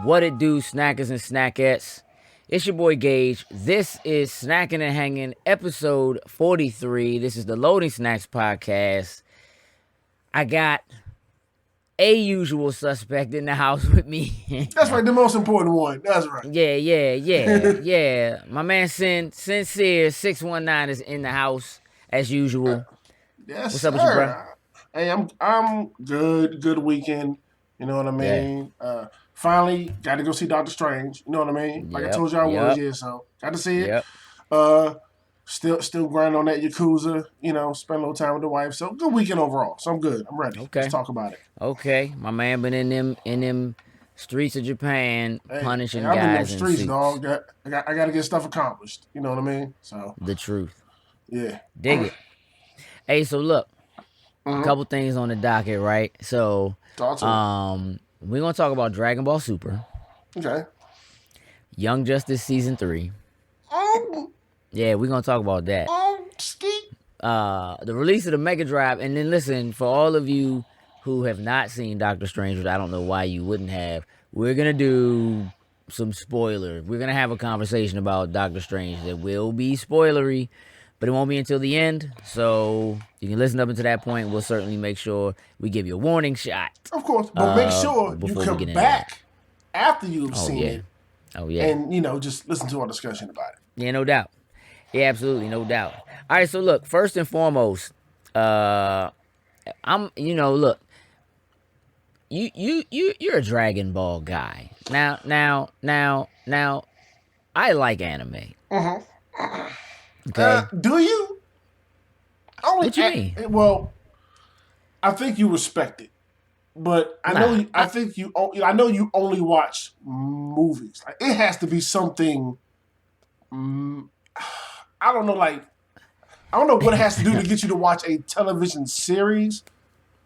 What it do, snackers and snackettes? It's your boy Gage. This is Snacking and Hanging, episode 43. This is the Loading Snacks podcast. I got a usual suspect in the house with me. That's right, the most important one. That's right. Yeah. My man Sincere 619 is in the house as usual. Yes, What's up with you, bro? Hey, I'm good. Good weekend. You know what I mean? Finally got to go see Doctor Strange. You know what I mean? Like I told you I was, yeah. So got to see it. Still grinding on that Yakuza. You know, spend a little time with the wife. So good weekend overall. So I'm good. I'm ready. Okay. Let's talk about it. Okay, my man been in them streets of Japan punishing I'm guys in them streets, suits. dog. I got to get stuff accomplished. You know what I mean? So the truth. Yeah. Dig it. Hey, so look, a couple things on the docket, right? So, we're gonna talk about Dragon Ball Super. Okay. Young Justice Season 3. Yeah, we're gonna talk about that. The release of the Mega Drive, and then listen, for all of you who have not seen Doctor Strange, which I don't know why you wouldn't have, we're gonna do some spoilers. We're gonna have a conversation about Doctor Strange that will be spoilery, but it won't be until the end. So you can listen up until that point. We'll certainly make sure we give you a warning shot. Of course, but make sure you come back after you've seen it. Oh yeah. And just listen to our discussion about it. Yeah, no doubt. Yeah, absolutely, no doubt. All right, so look, first and foremost, look, you're a Dragon Ball guy. Now, I like anime. Okay. Do you? What you mean? Well, I think you respect it, but I know you only watch movies. Like, it has to be something. I don't know what it has to do to get you to watch a television series.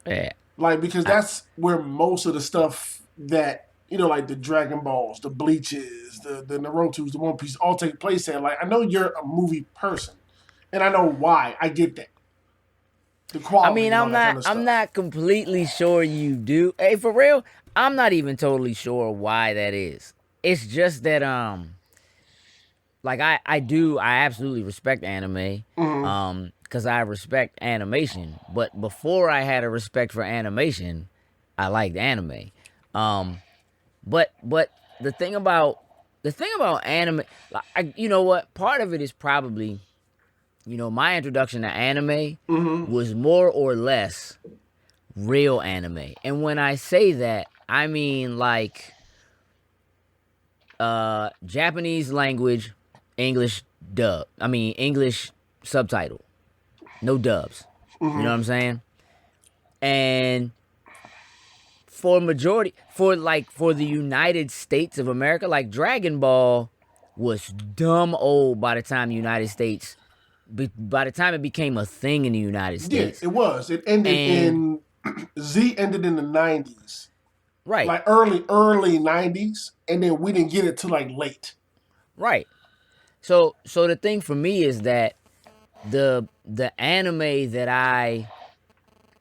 Yeah. Like, because that's where most of the stuff that, like the Dragon Balls, the Bleaches, the Naruto's, the One Piece all take place at. Like, I know you're a movie person, and I know why. I get that. The quality. I mean, I'm not completely sure you do. Hey, for real, I'm not even totally sure why that is. It's just that like I absolutely respect anime. Because I respect animation. But before I had a respect for animation, I liked anime. But the thing about anime, you know what? Part of it is probably, my introduction to anime was more or less real anime. And when I say that, I mean like Japanese language, English subtitle. No dubs. You know what I'm saying? And for the United States of America, like Dragon Ball was dumb old by the time it became a thing in the United States. Yeah, it was. It ended Z ended in the 90s. Right. Like early 90s, and then we didn't get it till like late. Right. So the thing for me is that the anime that I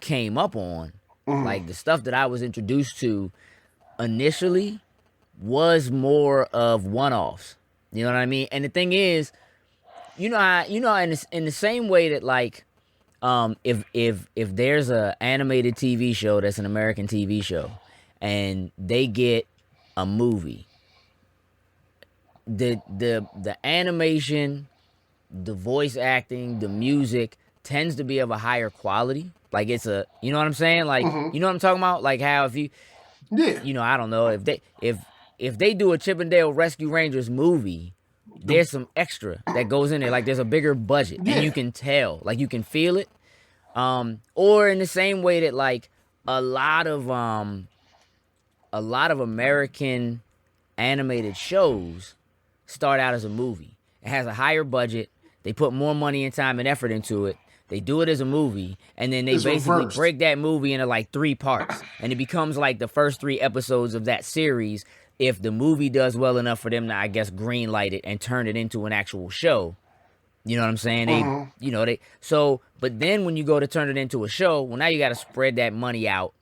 came up on, like the stuff that I was introduced to initially, was more of one-offs. You know what I mean? And the thing is, in the same way that like, if there's a animated TV show that's an American TV show, and they get a movie, the animation, the voice acting, the music tends to be of a higher quality. Like it's you know what I'm saying? Like, you know what I'm talking about? Like how if you, I don't know, if they do a Chip and Dale Rescue Rangers movie, there's some extra that goes in there. Like there's a bigger budget, and you can tell, like you can feel it. Or in the same way that like a lot of American animated shows start out as a movie. It has a higher budget. They put more money and time and effort into it. They do it as a movie, and then they basically break that movie into like 3 parts, and it becomes like the first 3 episodes of that series. If the movie does well enough for them to, I guess, green light it and turn it into an actual show. You know what I'm saying? But then when you go to turn it into a show, well, now you got to spread that money out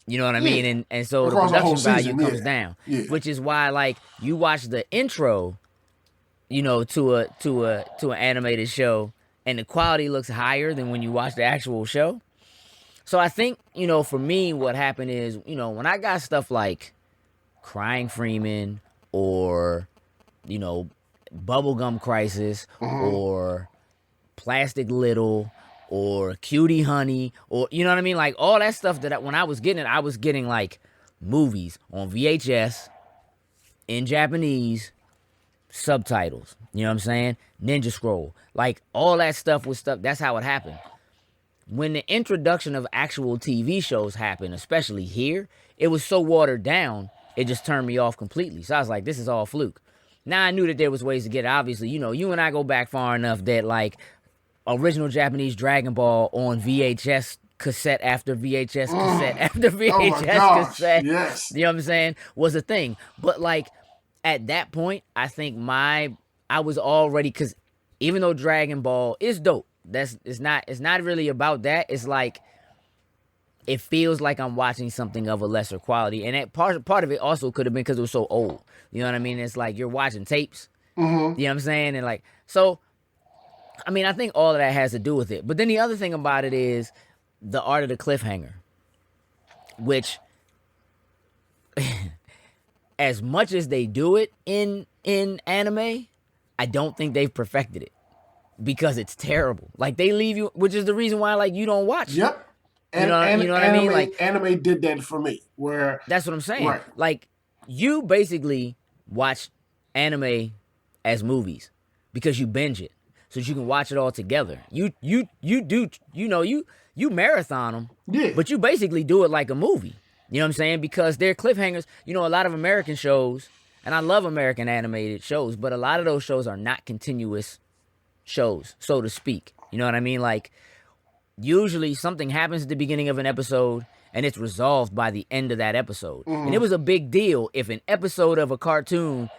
You know what I mean? And so the across the whole production value season, comes down, which is why like you watch the intro, you know, to an animated show, and the quality looks higher than when you watch the actual show. So I think, you know, for me, what happened is, you know, when I got stuff like Crying Freeman or, you know, Bubblegum Crisis or Plastic Little or Cutie Honey or, you know what I mean? Like all that stuff that when I was getting like movies on VHS in Japanese, subtitles. You know what I'm saying? Ninja Scroll. Like all that stuff was stuff. That's how it happened. When the introduction of actual TV shows happened, especially here, it was so watered down, it just turned me off completely. So I was like, this is all fluke. Now I knew that there was ways to get it. Obviously, you know, you and I go back far enough that like original Japanese Dragon Ball on VHS cassette after VHS cassette after VHS cassette, yes. You know what I'm saying, was a thing. But like at that point, I think I was already, because even though Dragon Ball is dope, it's not really about that. It's like it feels like I'm watching something of a lesser quality, and that part of it also could have been because it was so old. You know what I mean? It's like you're watching tapes. You know what I'm saying? And like so, I mean, I think all of that has to do with it. But then the other thing about it is the art of the cliffhanger, which, as much as they do it in anime, I don't think they've perfected it. Because it's terrible. Like they leave you, which is the reason why like you don't watch. Yep. You know what anime, I mean? Like anime did that for me. Where that's what I'm saying. Right. Like you basically watch anime as movies because you binge it so that you can watch it all together. You do, you know, you marathon them. Yeah. But you basically do it like a movie. You know what I'm saying? Because they're cliffhangers. You know, a lot of American shows, and I love American animated shows, but a lot of those shows are not continuous shows, so to speak. You know what I mean? Like usually something happens at the beginning of an episode and it's resolved by the end of that episode. And it was a big deal if an episode of a cartoon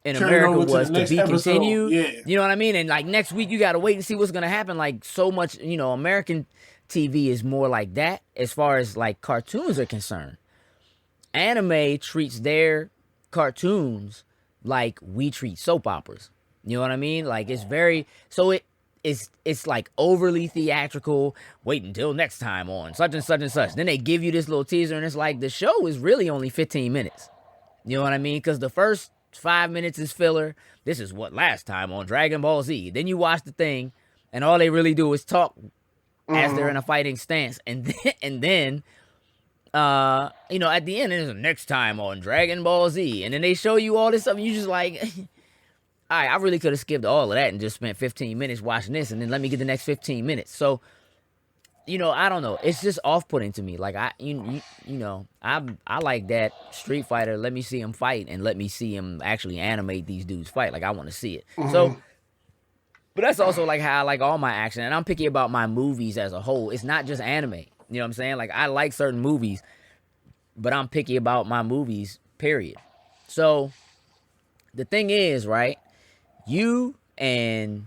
in America was to be continued. Yeah. You know what I mean? And like next week you gotta wait and see what's gonna happen. Like so much, you know, American TV is more like that as far as like cartoons are concerned. Anime treats their cartoons like we treat soap operas. You know what I mean? Like it's very, so it's like overly theatrical. Wait until next time on such and such and such. Then they give you this little teaser and it's like the show is really only 15 minutes. You know what I mean? Because the first 5 minutes is filler. This is what last time on Dragon Ball Z. Then you watch the thing and all they really do is talk as they're in a fighting stance. And then you know, at the end there's a next time on Dragon Ball Z. And then they show you all this stuff and you just like... All right, I really could have skipped all of that and just spent 15 minutes watching this and then let me get the next 15 minutes. So, you know, I don't know. It's just off-putting to me. Like, you know, I like that Street Fighter. Let me see him fight and let me see him actually animate these dudes fight. Like, I want to see it. So, but that's also like how I like all my action. And I'm picky about my movies as a whole. It's not just anime. You know what I'm saying? Like, I like certain movies, but I'm picky about my movies, period. So, the thing is, right? You and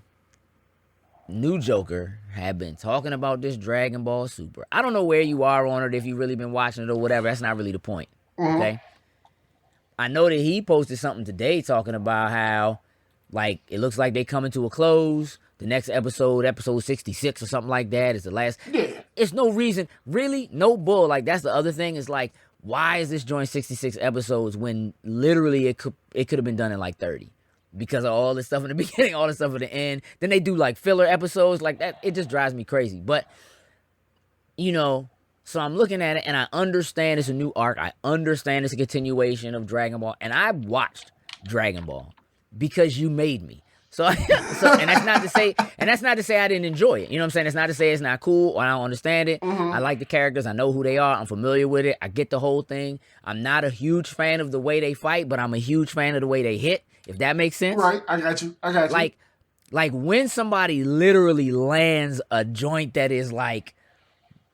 New Joker have been talking about this Dragon Ball Super. I don't know where you are on it, if you've really been watching it or whatever. That's not really the point. Okay? I know that he posted something today talking about how, like, it looks like they coming to a close. The next episode 66 or something like that, is the last. Yeah. It's no reason. Really? No bull. Like, that's the other thing. Is like, why is this joint 66 episodes when literally it could have been done in like 30? Because of all this stuff in the beginning, all this stuff at the end. Then they do like filler episodes like that. It just drives me crazy. But, you know, so I'm looking at it and I understand it's a new arc. I understand it's a continuation of Dragon Ball. And I watched Dragon Ball because you made me. And that's not to say I didn't enjoy it. You know what I'm saying? It's not to say it's not cool or I don't understand it. I like the characters. I know who they are. I'm familiar with it. I get the whole thing. I'm not a huge fan of the way they fight, but I'm a huge fan of the way they hit. If that makes sense. Right, I got you. Like when somebody literally lands a joint that is like,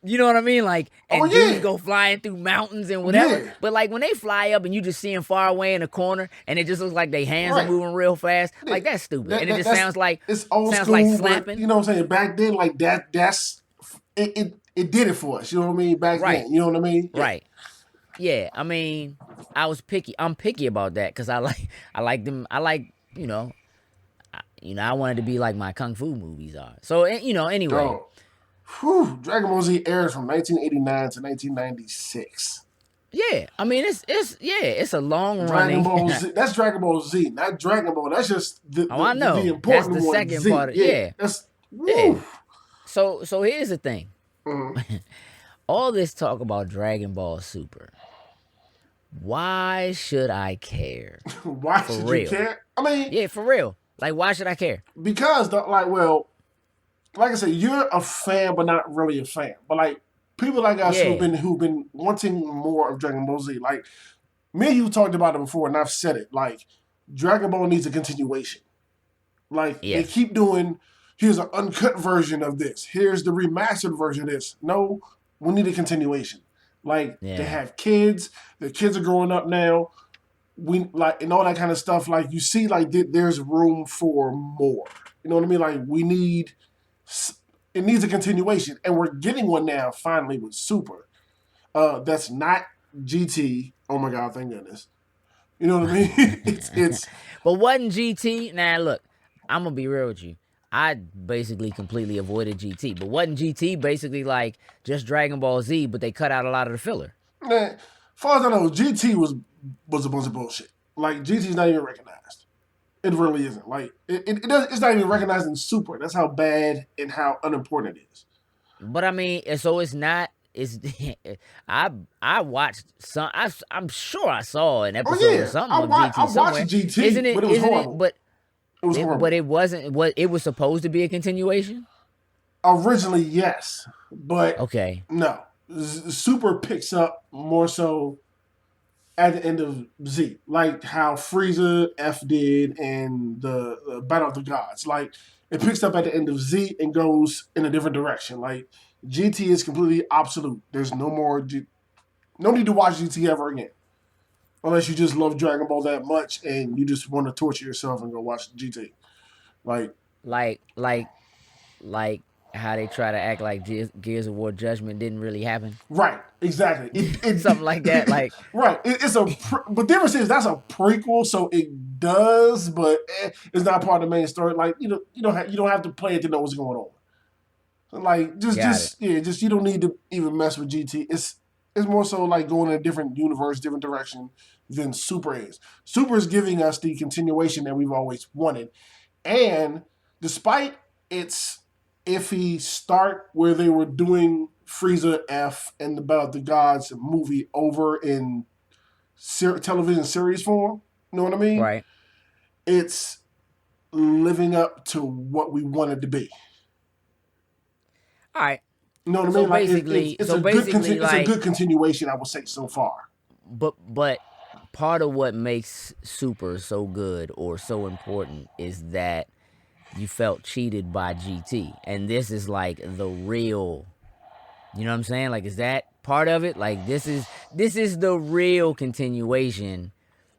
you know what I mean? Like, and dudes go flying through mountains and whatever. Yeah. But like when they fly up and you just see them far away in the corner and it just looks like their hands are moving real fast, like that's stupid. And it just sounds like, it's old sounds school, like slapping. You know what I'm saying? Back then, like it did it for us. You know what I mean? Back then. You know what I mean? Yeah. Right. yeah, I mean, I was picky. I'm picky about that because I like them. I like I wanted to be like my kung fu movies are. So anyway. Oh, Dragon Ball Z aired from 1989 to 1996. Yeah, I mean it's a long Dragon running. Ball Z. That's Dragon Ball Z, not Dragon Ball. That's just Oh, I the know. That's important the one. second Z. part of Yeah, yeah. that's Yeah. woo. So here's the thing. Mm-hmm. All this talk about Dragon Ball Super. Why should I care? Why For should you real. care? I mean, Yeah, for real. Like why should I care? because like I said, you're a fan, but not really a fan. But like people like us Yeah. who've been wanting more of Dragon Ball Z. Like me and you talked about it before, and I've said it. Like Dragon Ball needs a continuation. Like they Yes. keep doing. Here's an uncut version of this. Here's the remastered version of this. No, we need a continuation. Like they Yeah. have kids. The kids are growing up now. We like and all that kind of stuff. Like you see, like there's room for more. You know what I mean? Like we need. It needs a continuation, and we're getting one now. Finally, with Super. That's not GT. Oh my God! Thank goodness. You know what I mean? it's But wasn't GT? Nah, look, I'm gonna be real with you. I basically completely avoided GT. But wasn't GT basically like just Dragon Ball Z, but they cut out a lot of the filler? man. Far as I know, GT was a bunch of bullshit. Like GT's not even recognized. It really isn't. Like it's not even recognized in Super. That's how bad and how unimportant it is. But I mean, so it's not. It's I I watched some. I'm sure I saw an Oh episode or yeah, something of GT I watched somewhere. GT, Isn't but it? it was Isn't it? horrible. It was But horrible. it wasn't. What it was supposed to be a continuation. Originally, yes, but Okay. no. Super picks up more so at the end of Z, like how Frieza F did in the Battle of the Gods. Like it picks up at the end of Z and goes in a different direction. Like GT is completely obsolete. There's no more. No need to watch GT ever again, unless you just love Dragon Ball that much and you just want to torture yourself and go watch GT. Like Like like like how they try to act like Gears of War Judgment didn't really happen. right, exactly. Something like that. Like right. It's a but the difference is that's a prequel, so it does, but it's not part of the main story. Like you don't have to play it to know what's going on. Like got it. just you don't need to even mess with GT. It's more so like going in a different universe, different direction than Super is. Super is giving us the continuation that we've always wanted, and despite its iffy start where they were doing Frieza F and the Battle of the Gods movie over in television series form, you know what I mean? Right. It's living up to what we wanted to be. All right. You know what I So mean? Like basically, it's so basically, it's a like, good continuation, I would say so far. but part of what makes Super so good or so important is that you felt cheated by GT, and this is like the real. You know what I'm saying? Like, is that part of it? Like, this is the real continuation.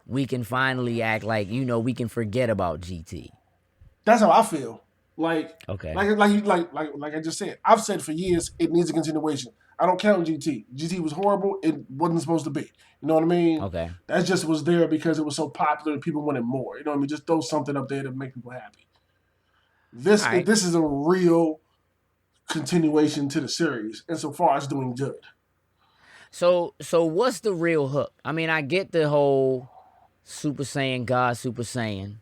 We can finally act like we can forget about GT. That's how I feel. Like, Okay. like I just said, I've said for years it needs a continuation. I don't count GT. GT was horrible. It wasn't supposed to be. You know what I mean? Okay. That just was there because it was so popular and people wanted more. You know what I mean? Just throw something up there to make people happy. All right. This is a real continuation to the series, and so far it's doing good. So what's the real hook? I mean, I get the whole Super Saiyan God, Super Saiyan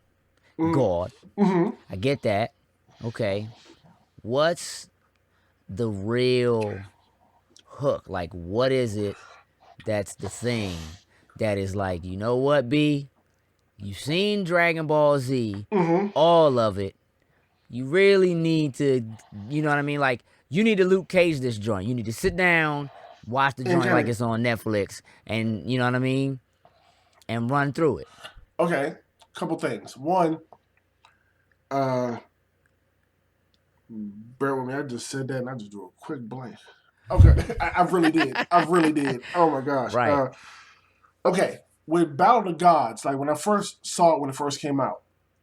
God. Mm-hmm. I get that. Okay. What's the real hook? Like, what is it that's the thing that is like, you know what, B? You've seen Dragon Ball Z, all of it. You really need to, you know what I mean? Like, you need to Luke Cage this joint. You need to sit down, watch the joint like it's on Netflix, and, you know what I mean? And run through it. Okay. Couple things. One, bear with me. I just said that and I just drew a quick blank. Okay. I really did. I really did. Oh my gosh. Right. Okay. With Battle of the Gods, like when I first saw it when it first came out,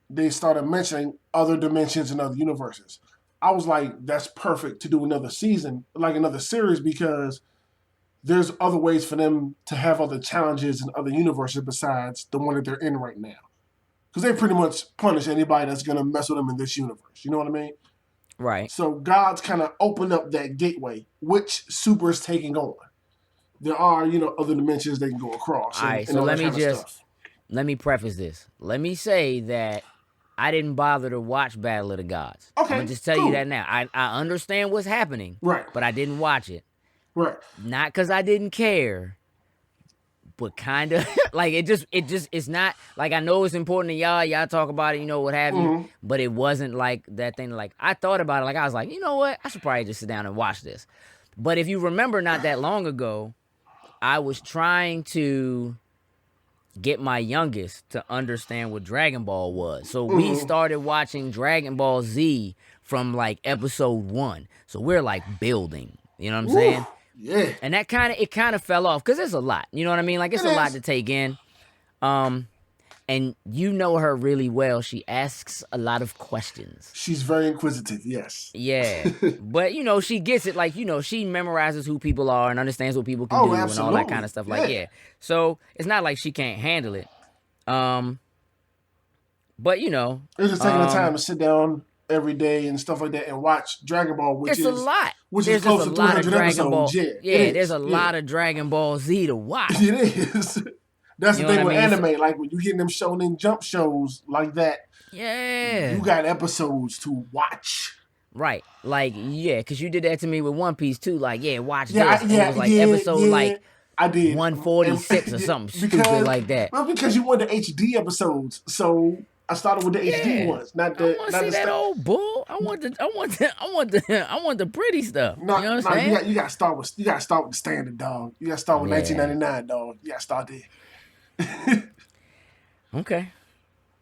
they started mentioning other dimensions and other universes. I was like, that's perfect to do another season, like another series, because there's other ways for them to have other challenges in other universes besides the one that they're in right now. Because they pretty much punish anybody that's going to mess with them in this universe. You know what I mean? Right. So God's kind of opened up that gateway, which Super is taking on. There are, other dimensions they can go across. All right, so let me preface this. Let me say that I didn't bother to watch Battle of the Gods. Okay, I'm gonna just tell you that now. I understand what's happening, right? But I didn't watch it, right? Not because I didn't care, but kind of like it's not like I know it's important to y'all. Y'all talk about it, what have you. But it wasn't like that thing. Like I thought about it. Like I was like, you know what? I should probably just sit down and watch this. But if you remember, not that long ago, I was trying to get my youngest to understand what Dragon Ball was. So we started watching Dragon Ball Z from like episode 1. So we're like building, you know what I'm saying? Yeah. And that kind of fell off because it's a lot. You know what I mean? Like it's a lot to take in. And you know her really well. She asks a lot of questions. She's very inquisitive, yes. Yeah. But, she gets it. Like, she memorizes who people are and understands what people can do absolutely. And all that kind of stuff. Like, yeah. So, it's not like she can't handle it. But, It's just taking the time to sit down every day and stuff like that and watch Dragon Ball, which is a lot. Which is close to 300 episodes. Yeah, there's a lot of Dragon Ball Z to watch. It is. That's the thing with anime. Like when you get them Shonen Jump shows like that, yeah, you got episodes to watch. Right. Like, yeah, because you did that to me with One Piece too. Like, watch this. It was like episode I did 146 or something stupid like that. Well, because you wanted the HD episodes, so I started with the HD ones, not the. I want to see that old bull. I want the pretty stuff. No, you know what I'm saying? You got to start with the standard, dog. You got to start with 1999, dog. You got to start there. Okay.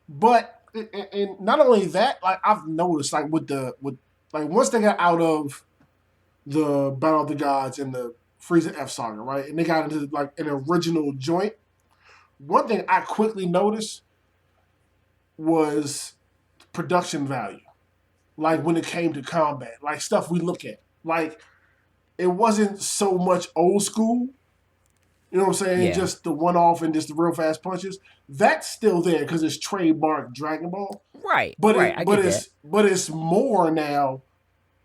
But and not only that, like I've noticed, like with once they got out of the Battle of the Gods and the Frieza F Saga, right, and they got into like an original joint. One thing I quickly noticed was production value, like when it came to combat, like stuff we look at, like it wasn't so much old school. You know what I'm saying? Yeah. Just the one-off and just the real fast punches. That's still there because it's trademark Dragon Ball. Right. But right. But it's more now,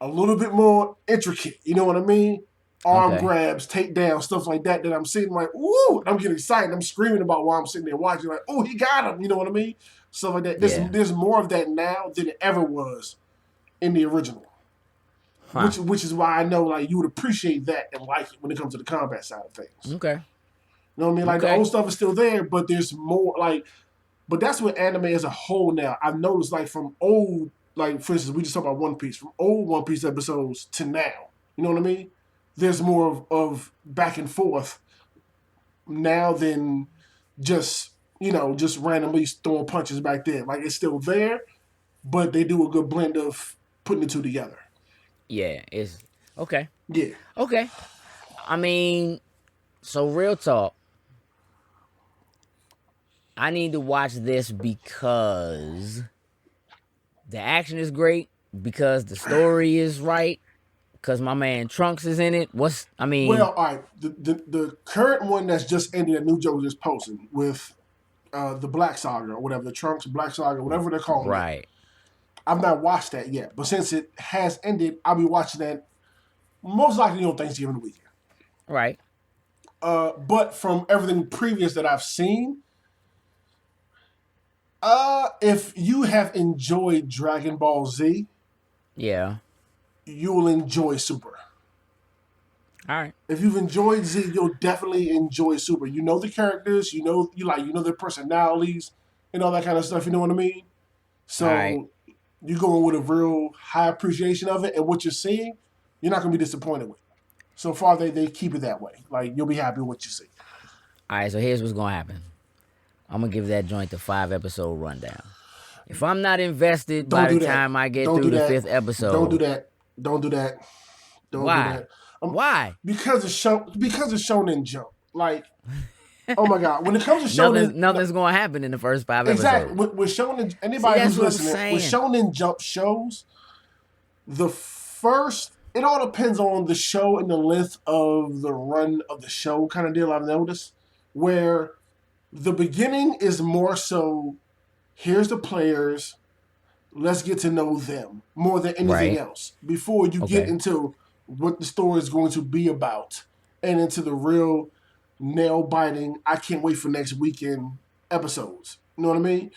a little bit more intricate. You know what I mean? Arm grabs, takedowns, stuff like that. That I'm seeing like, ooh, I'm getting excited. I'm screaming about while I'm sitting there watching. Like, oh, he got him. You know what I mean? Stuff like that. There's more of that now than it ever was in the original. Huh. Which is why I know like you would appreciate that and like it when it comes to the combat side of things. Okay. You know what I mean? Like, the old stuff is still there, but there's more, like, but that's what anime as a whole now. I've noticed, like, from old, like, for instance, we just talked about One Piece, from old One Piece episodes to now. You know what I mean? There's more of back and forth now than just, just randomly throwing punches back there. Like, it's still there, but they do a good blend of putting the two together. Yeah, it's, okay. Yeah. Okay. I mean, so real talk. I need to watch this because the action is great, because the story is right, because my man Trunks is in it. Well, all right. The current one that's just ended, that New Joe just posted with the Black Saga or whatever, the Trunks Black Saga, whatever they're calling it. Right. I've not watched that yet, but since it has ended, I'll be watching that most likely on Thanksgiving weekend. Right. But from everything previous that I've seen, if you have enjoyed Dragon Ball Z, yeah, you will enjoy Super. All right. If you've enjoyed Z, you'll definitely enjoy Super. You know the characters, you know their personalities and all that kind of stuff. You know what I mean? So you go in with a real high appreciation of it, and what you're seeing, you're not going to be disappointed with. So far, they keep it that way. Like, you'll be happy with what you see. All right, so here's what's going to happen. I'm going to give that joint the 5-episode rundown. If I'm not invested by the time I get through the 5th episode... Don't do that. Don't do that. Why? Why? Because it's Shonen Jump. Like, oh my God. When it comes to Shonen... Nothing's going to happen in the first 5 episodes. Exactly. With Shonen... Anybody who's listening, with Shonen Jump shows, the first It all depends on the show and the length of the run of the show, kind of deal. I've noticed where the beginning is more so. Here's the players. Let's get to know them more than anything Right. else before you get Okay. into what the story is going to be about and into the real nail biting. I can't wait for next weekend episodes. You know what I mean?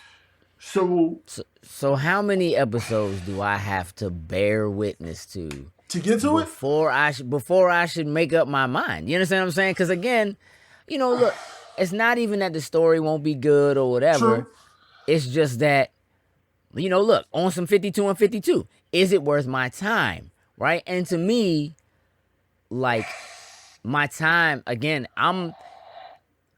So So how many episodes do I have to bear witness to get to it, before I should make up my mind? You understand what I'm saying? Because again, look, it's not even that the story won't be good or whatever. true. It's just that, look, on some 52 and 52, is it worth my time? Right? And to me, like, my time, again,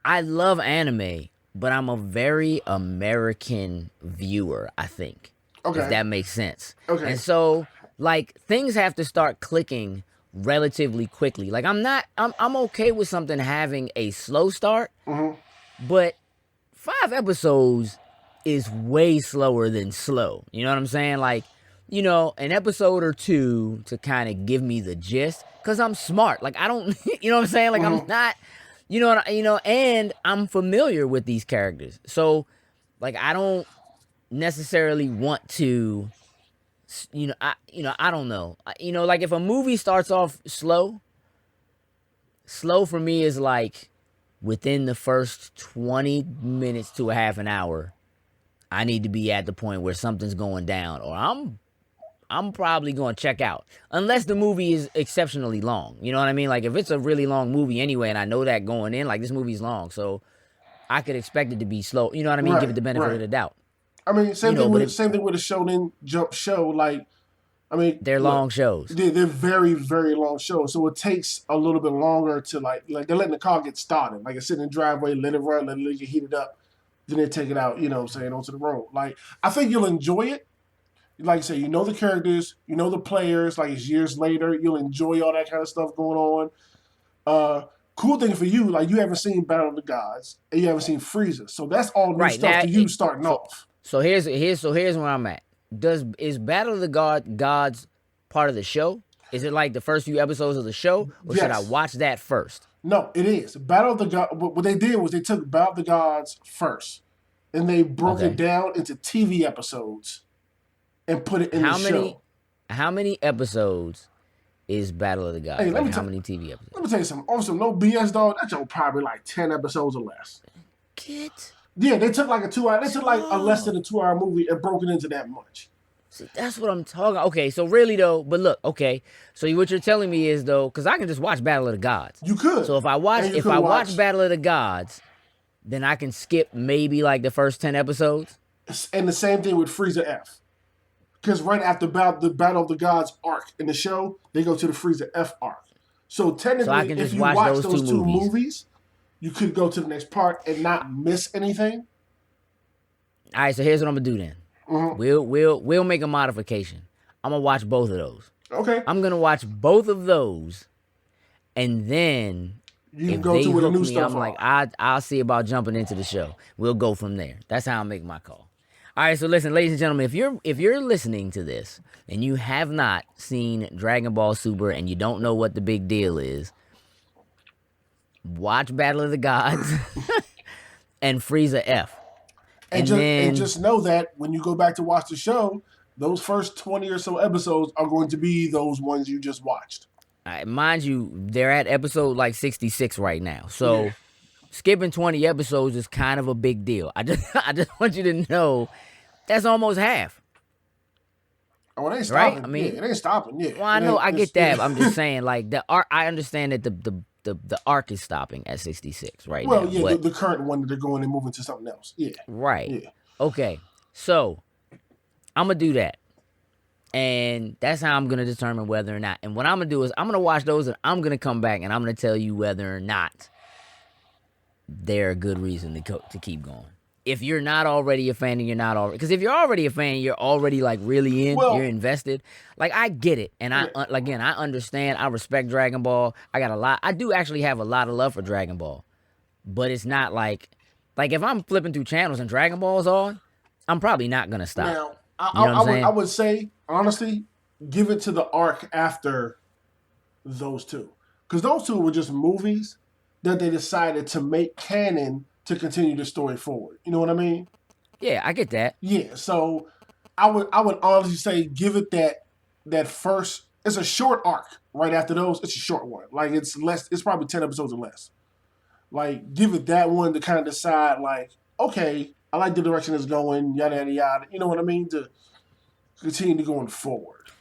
I love anime, but I'm a very American viewer, I think, if Okay. that makes sense. Okay. And so, like, things have to start clicking relatively quickly. Like, I'm okay with something having a slow start, Mm-hmm. but 5 episodes is way slower than slow. You know what I'm saying? Like, an episode or two to kind of give me the gist, because I'm smart. Like, I don't, you know what I'm saying? Like, I'm Mm-hmm. not, and I'm familiar with these characters. So, like, I don't necessarily want to, I don't know. Like, if a movie starts off slow for me is like within the first 20 minutes to a half an hour, I need to be at the point where something's going down, or I'm probably going to check out. Unless the movie is exceptionally long. You know what I mean? Like, if it's a really long movie anyway, and I know that going in, like, this movie's long, so I could expect it to be slow. You know what I mean? Give it Right. the benefit of Right. the doubt. I mean, But if same thing with a Shonen Jump show. Like, I mean, they're look, long shows. they're very very long shows, so it takes a little bit longer to like they're letting the car get started. Like, it's sitting in the driveway, let it run, let it get heated up, then they take it out. You know what I'm saying, onto the road. Like, I think you'll enjoy it. Like I say, you know the characters, you know the players. Like, it's years later, you'll enjoy all that kind of stuff going on. Cool thing for you, like, you haven't seen Battle of the Gods and you haven't seen Frieza, so that's all new Right stuff now, to you starting so off. here's where I'm at. Is Battle of the Gods part of the show? Is it like the first few episodes of the show, or should I Yes, watch that first? no, it is Battle of the God. What they did was they took Battle of the Gods first, and they broke it Okay. down into TV episodes and put it in the How many show. how many episodes is Battle of the Hey, Gods? Like, how many TV let episodes? me tell you something. Also, no BS, dog. That show probably like 10 episodes or less. Get Yeah, they took like a 2 hour. They took like a less than dog. a 2 hour movie and broke it into that much. See, that's what I'm talking. Okay, so really though, but look, okay. So what you're telling me is though, because I can just watch Battle of the Gods. You could, So and you if could I watch watch, Battle of the Gods, then I can skip maybe like the first 10 episodes. and the same thing with Frieza F. Because right after the Battle of the Gods arc in the show, they go to the Frieza F arc. So So I technically, can if just you watch watch those two those two movies. movies, you could go to the next part and not miss anything. All right, so here's what I'm gonna do then. Mm-hmm. We'll make a modification. I'm gonna watch both of those. Okay, I'm gonna watch both of those, and then you can if go they to where the hook new me, stuff I'm like, are. I'll see about jumping into the show. We'll go from there. That's how I make my call. All right, so listen, ladies and gentlemen, if you're listening to this and you have not seen Dragon Ball Super and you don't know what the big deal is, watch Battle of the Gods and Frieza F. And And then, just know that when you go back to watch the show, those first 20 or so episodes are going to be those ones you just watched. mind you, they're at episode like 66 right now. Yeah. So skipping 20 episodes is kind of a big deal. I just want you to know that's almost half, Oh, it ain't right? stopping. I Yeah, mean, it ain't stopping. Yeah, well, I it know ain't. I It's, get that. yeah. But I'm just saying, like, the arc. I understand that the arc is stopping at 66 right Well, now, yeah, but the current one that they're going and moving to something else. Yeah, right. yeah. Okay, so I'm gonna do that, and that's how I'm gonna determine whether or not. And what I'm gonna do is I'm gonna watch those, and I'm gonna come back, and I'm gonna tell you whether or not they're a good reason to keep going. If you're not already a fan and you're not already, because if you're already a fan, you're already like really you're Well, invested. Like, I get it, and yeah, again, I understand. I respect Dragon Ball. I do actually have a lot of love for Dragon Ball, but it's not like if I'm flipping through channels and Dragon Ball's on, I'm probably not gonna stop. now You know what I'm I saying? would say honestly, give it to the arc after those two. Because those two were just movies that they decided to make canon to continue the story forward. You know what I mean? Yeah, I get that. Yeah, so I would honestly say give it that first. It's a short arc. Right after those, it's a short one. Like it's less. It's probably 10 episodes or less. Like give it that one to kind of decide. Like okay, I like the direction it's going. Yada yada yada. You know what I mean? To continue going forward.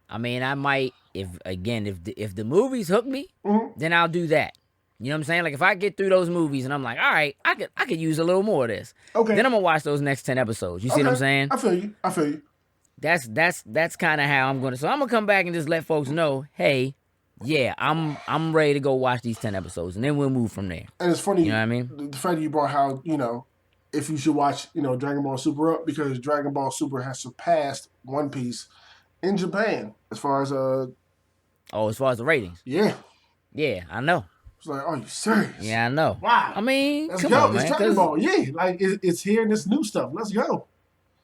I mean, I might if the movies hook me, mm-hmm. then I'll do that. You know what I'm saying? Like if I get through those movies and I'm like, all right, I could use a little more of this. Okay. Then I'm gonna watch those next 10 episodes. You see what I'm saying? I feel you. That's kind of how I'm gonna. So I'm gonna come back and just let folks know, hey, yeah, I'm ready to go watch these 10 episodes, and then we'll move from there. And it's funny, you know what I mean? The fact that you brought how if you should watch Dragon Ball Super up because Dragon Ball Super has surpassed One Piece in Japan as far as as far as the ratings. Yeah, I know. It's like, are you serious? Yeah, I know. Wow. I mean, let's come go. on, man. It's Dragon Ball. Yeah, like it's here and it's new stuff. Let's go.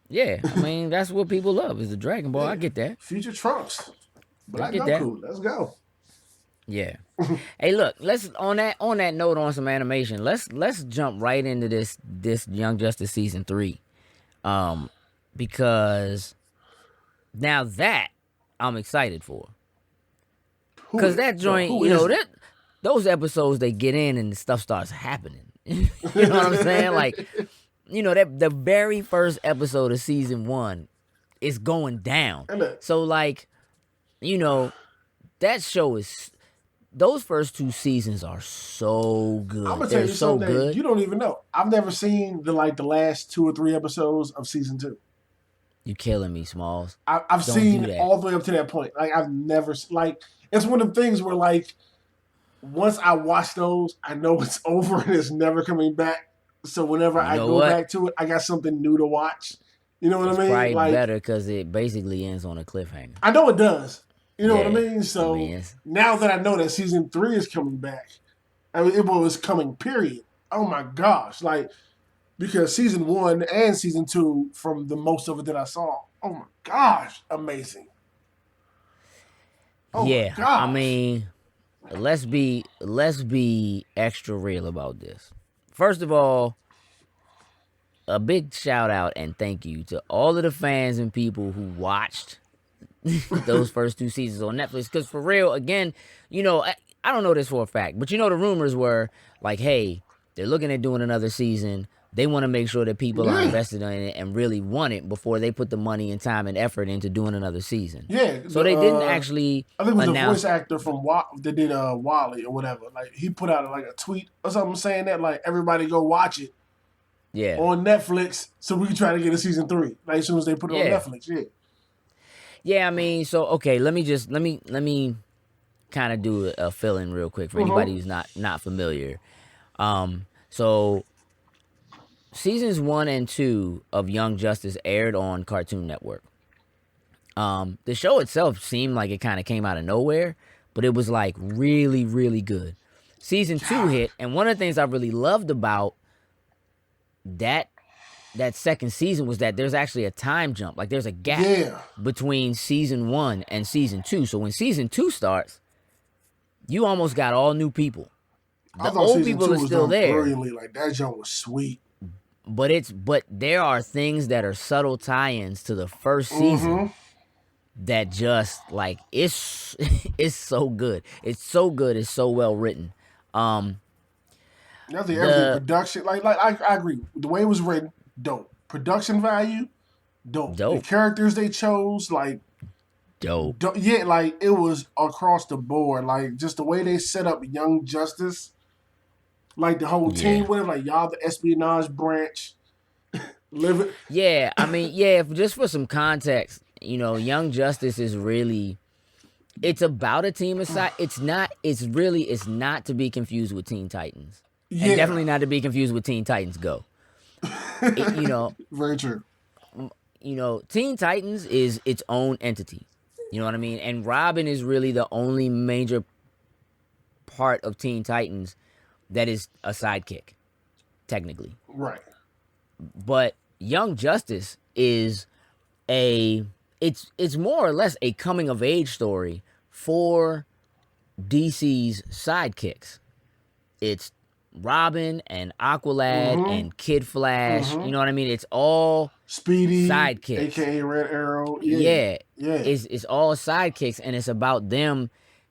Yeah, I mean that's what people love is the Dragon Ball. Yeah. I get that. Future Trunks. Black Goku. That. Let's go. Yeah. Hey, look. Let's on that note on some animation. Let's jump right into this Young Justice season 3, because now that I'm excited for, because that joint, that those episodes they get in and stuff starts happening. You know what I'm saying? Like, that the very first episode of season 1 is going down. So like, that show is. Those first 2 seasons are so good. I'm gonna tell you something good. You don't even know. I've never seen the last 2 or 3 episodes of season 2. You killing me, Smalls. I've seen all the way up to that point. Like I've never it's one of the things where once I watch those, I know it's over and it's never coming back. So whenever I go back to it, I got something new to watch. You know what I mean? It's probably better because it basically ends on a cliffhanger. I know it does. You know what I mean? So now that I know that season 3 is coming back, it was coming, period. Oh my gosh. Because season 1 and season 2, from the most of it that I saw, oh my gosh, amazing. Oh my gosh. I mean, let's be extra real about this. First of all, a big shout out and thank you to all of the fans and people who watched those first 2 seasons on Netflix, because for real, again, I don't know this for a fact, but the rumors were like, hey, they're looking at doing another season. They want to make sure that people are invested in it and really want it before they put the money and time and effort into doing another season. Yeah. So they didn't actually. I think it was the voice actor from that did Wally or whatever. Like he put out a tweet or something saying that everybody go watch it. Yeah. On Netflix, so we can try to get a season 3 as soon as they put it on Netflix. Yeah. Yeah, I mean, so okay, let me kind of do a fill-in real quick for anybody who's not familiar. So seasons 1 and 2 of Young Justice aired on Cartoon Network. The show itself seemed like it kind of came out of nowhere, but it was really, really good. Season 2 hit, and one of the things I really loved about that second season was that there's actually a time jump. There's a gap between season 1 and season 2. So when season 2 starts, you almost got all new people. The old people are still there. Brilliantly. That jump was sweet. But there are things that are subtle tie-ins to the first season that just it's it's so good. It's so good. It's so well written. Everything production. I agree. The way it was written. Dope. Production value, dope. The characters they chose, dope. Yeah, it was across the board. Just the way they set up Young Justice, the whole team with him, y'all the espionage branch. Yeah, I mean, just for some context, Young Justice is really, it's about a team aside. It's not to be confused with Teen Titans. Yeah. And definitely not to be confused with Teen Titans Go. Very true. Teen Titans is its own entity. You know what I mean? And Robin is really the only major part of Teen Titans that is a sidekick, technically. Right. But Young Justice is it's more or less a coming of age story for DC's sidekicks. It's Robin and Aqualad and Kid Flash. You know what I mean? It's all Speedy, sidekicks, aka Red Arrow. Yeah. It's all sidekicks, and it's about them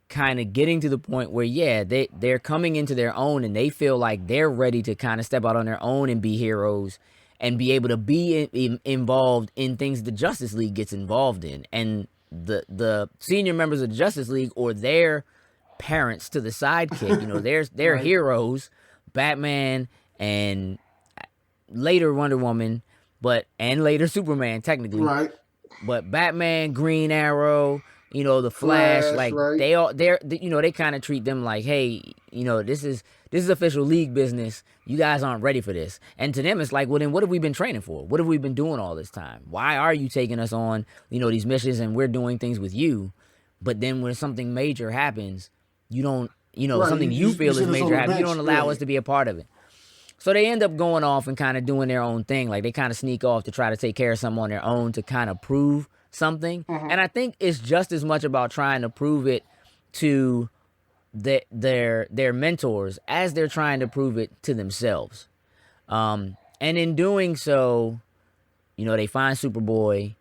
kind of getting to the point where they're coming into their own, and they feel like they're ready to kind of step out on their own and be heroes and be able to be involved in things the Justice League gets involved in. And the senior members of the Justice League, or their parents to the sidekick, they're right. Heroes, Batman and later Wonder Woman, and later Superman technically, right? But Batman, Green Arrow, the Flash, like right. They kind of treat them like, hey, this is official league business. You guys aren't ready for this. And to them, it's like, well, then what have we been training for? What have we been doing all this time? Why are you taking us on, these missions, and we're doing things with you? But then when something major happens, you don't, right. something you feel is major happens, you don't allow us to be a part of it. So they end up going off and kind of doing their own thing. Like, they kind of sneak off to try to take care of something on their own to kind of prove something. And I think it's just as much about trying to prove it to their mentors as they're trying to prove it to themselves. And in doing so, they find Superboy,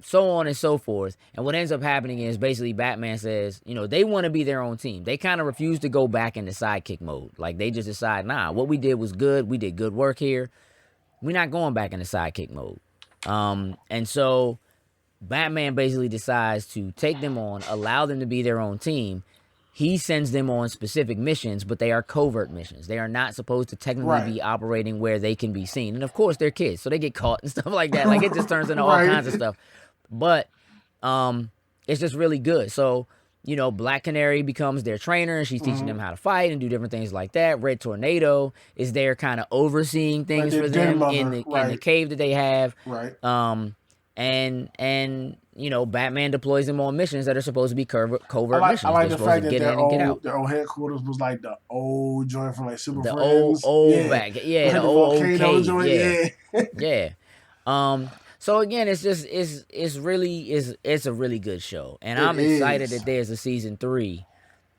so on and so forth. And what ends up happening is basically Batman says, they want to be their own team. They kind of refuse to go back into sidekick mode. Like, they just decide, nah, what we did was good. We did good work here. We're not going back into sidekick mode. And so Batman basically decides to take them on, allow them to be their own team. He sends them on specific missions, but they are covert missions. They are not supposed to technically be operating where they can be seen. And of course, they're kids, so they get caught and stuff like that. Like, it just turns into all kinds of stuff. But it's just really good. So, Black Canary becomes their trainer, and she's teaching them how to fight and do different things like that. Red Tornado is there kind of overseeing things for them in the cave that they have. Right. And Batman deploys them on missions that are supposed to be covert missions. I like the fact that their old headquarters was like the old joint from like Super Friends. The old back. Yeah, the old cave. Joint, yeah. So again, it's a really good show, and I'm excited that there's a season 3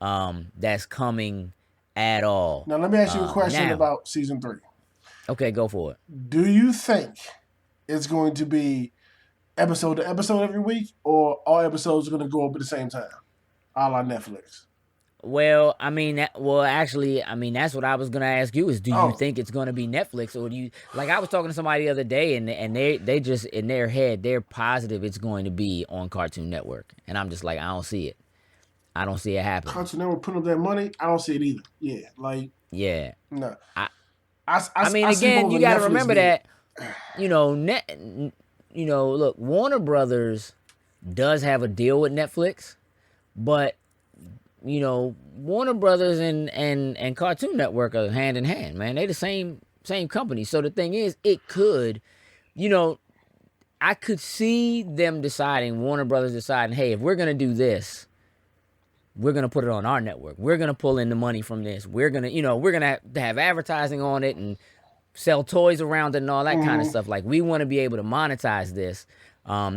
that's coming at all. Now let me ask you a question about season 3. Okay, go for it. Do you think it's going to be episode to episode every week, or all episodes are going to go up at the same time, a la Netflix? Well, actually, that's what I was gonna ask you. Is do you think it's gonna be Netflix, or do you I was talking to somebody the other day, and they just in their head they're positive it's going to be on Cartoon Network, and I'm just like, I don't see it. I don't see it happening. Cartoon Network putting up that money, I don't see it either. Yeah, no. Again, you got to remember that, look, Warner Brothers does have a deal with Netflix, but Warner Brothers and Cartoon Network are hand in hand, man. They the same company. So the thing is, it could, I could see them deciding, Warner Brothers deciding, hey, if we're going to do this, we're going to put it on our network. We're going to pull in the money from this. We're going to, have advertising on it and sell toys around it and all that kind of stuff. Like, we want to be able to monetize this.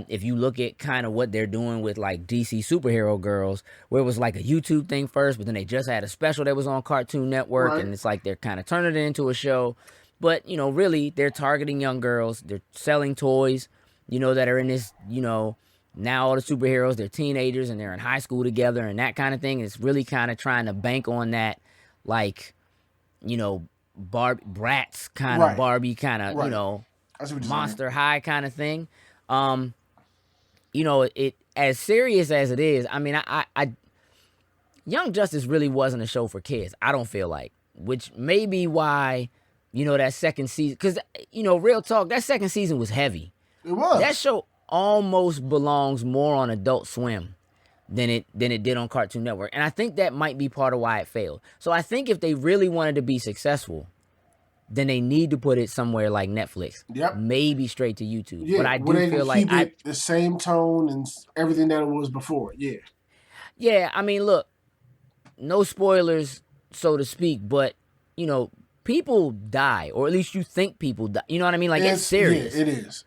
If you look at kind of what they're doing with like DC Superhero Girls, where it was like a YouTube thing first, but then they just had a special that was on Cartoon Network, and it's like they're kind of turning it into a show. But, really, they're targeting young girls. They're selling toys, that are in this, now all the superheroes, they're teenagers and they're in high school together and that kind of thing. And it's really kind of trying to bank on that, like, Bratz kind of Barbie kind of, Monster High kind of thing. It as serious as it is, I Young Justice really wasn't a show for kids, I don't feel like, which may be why, that second season, because, real talk, that second season was heavy. It was. That show almost belongs more on Adult Swim than it did on Cartoon Network. And I think that might be part of why it failed. So I think if they really wanted to be successful, then they need to put it somewhere like Netflix. Yep. Maybe straight to YouTube. Yeah, but I do feel like the same tone and everything that it was before. Yeah. Yeah, look, no spoilers, so to speak, but people die, or at least you think people die. You know what I mean? Like, it's serious. Yeah, it is.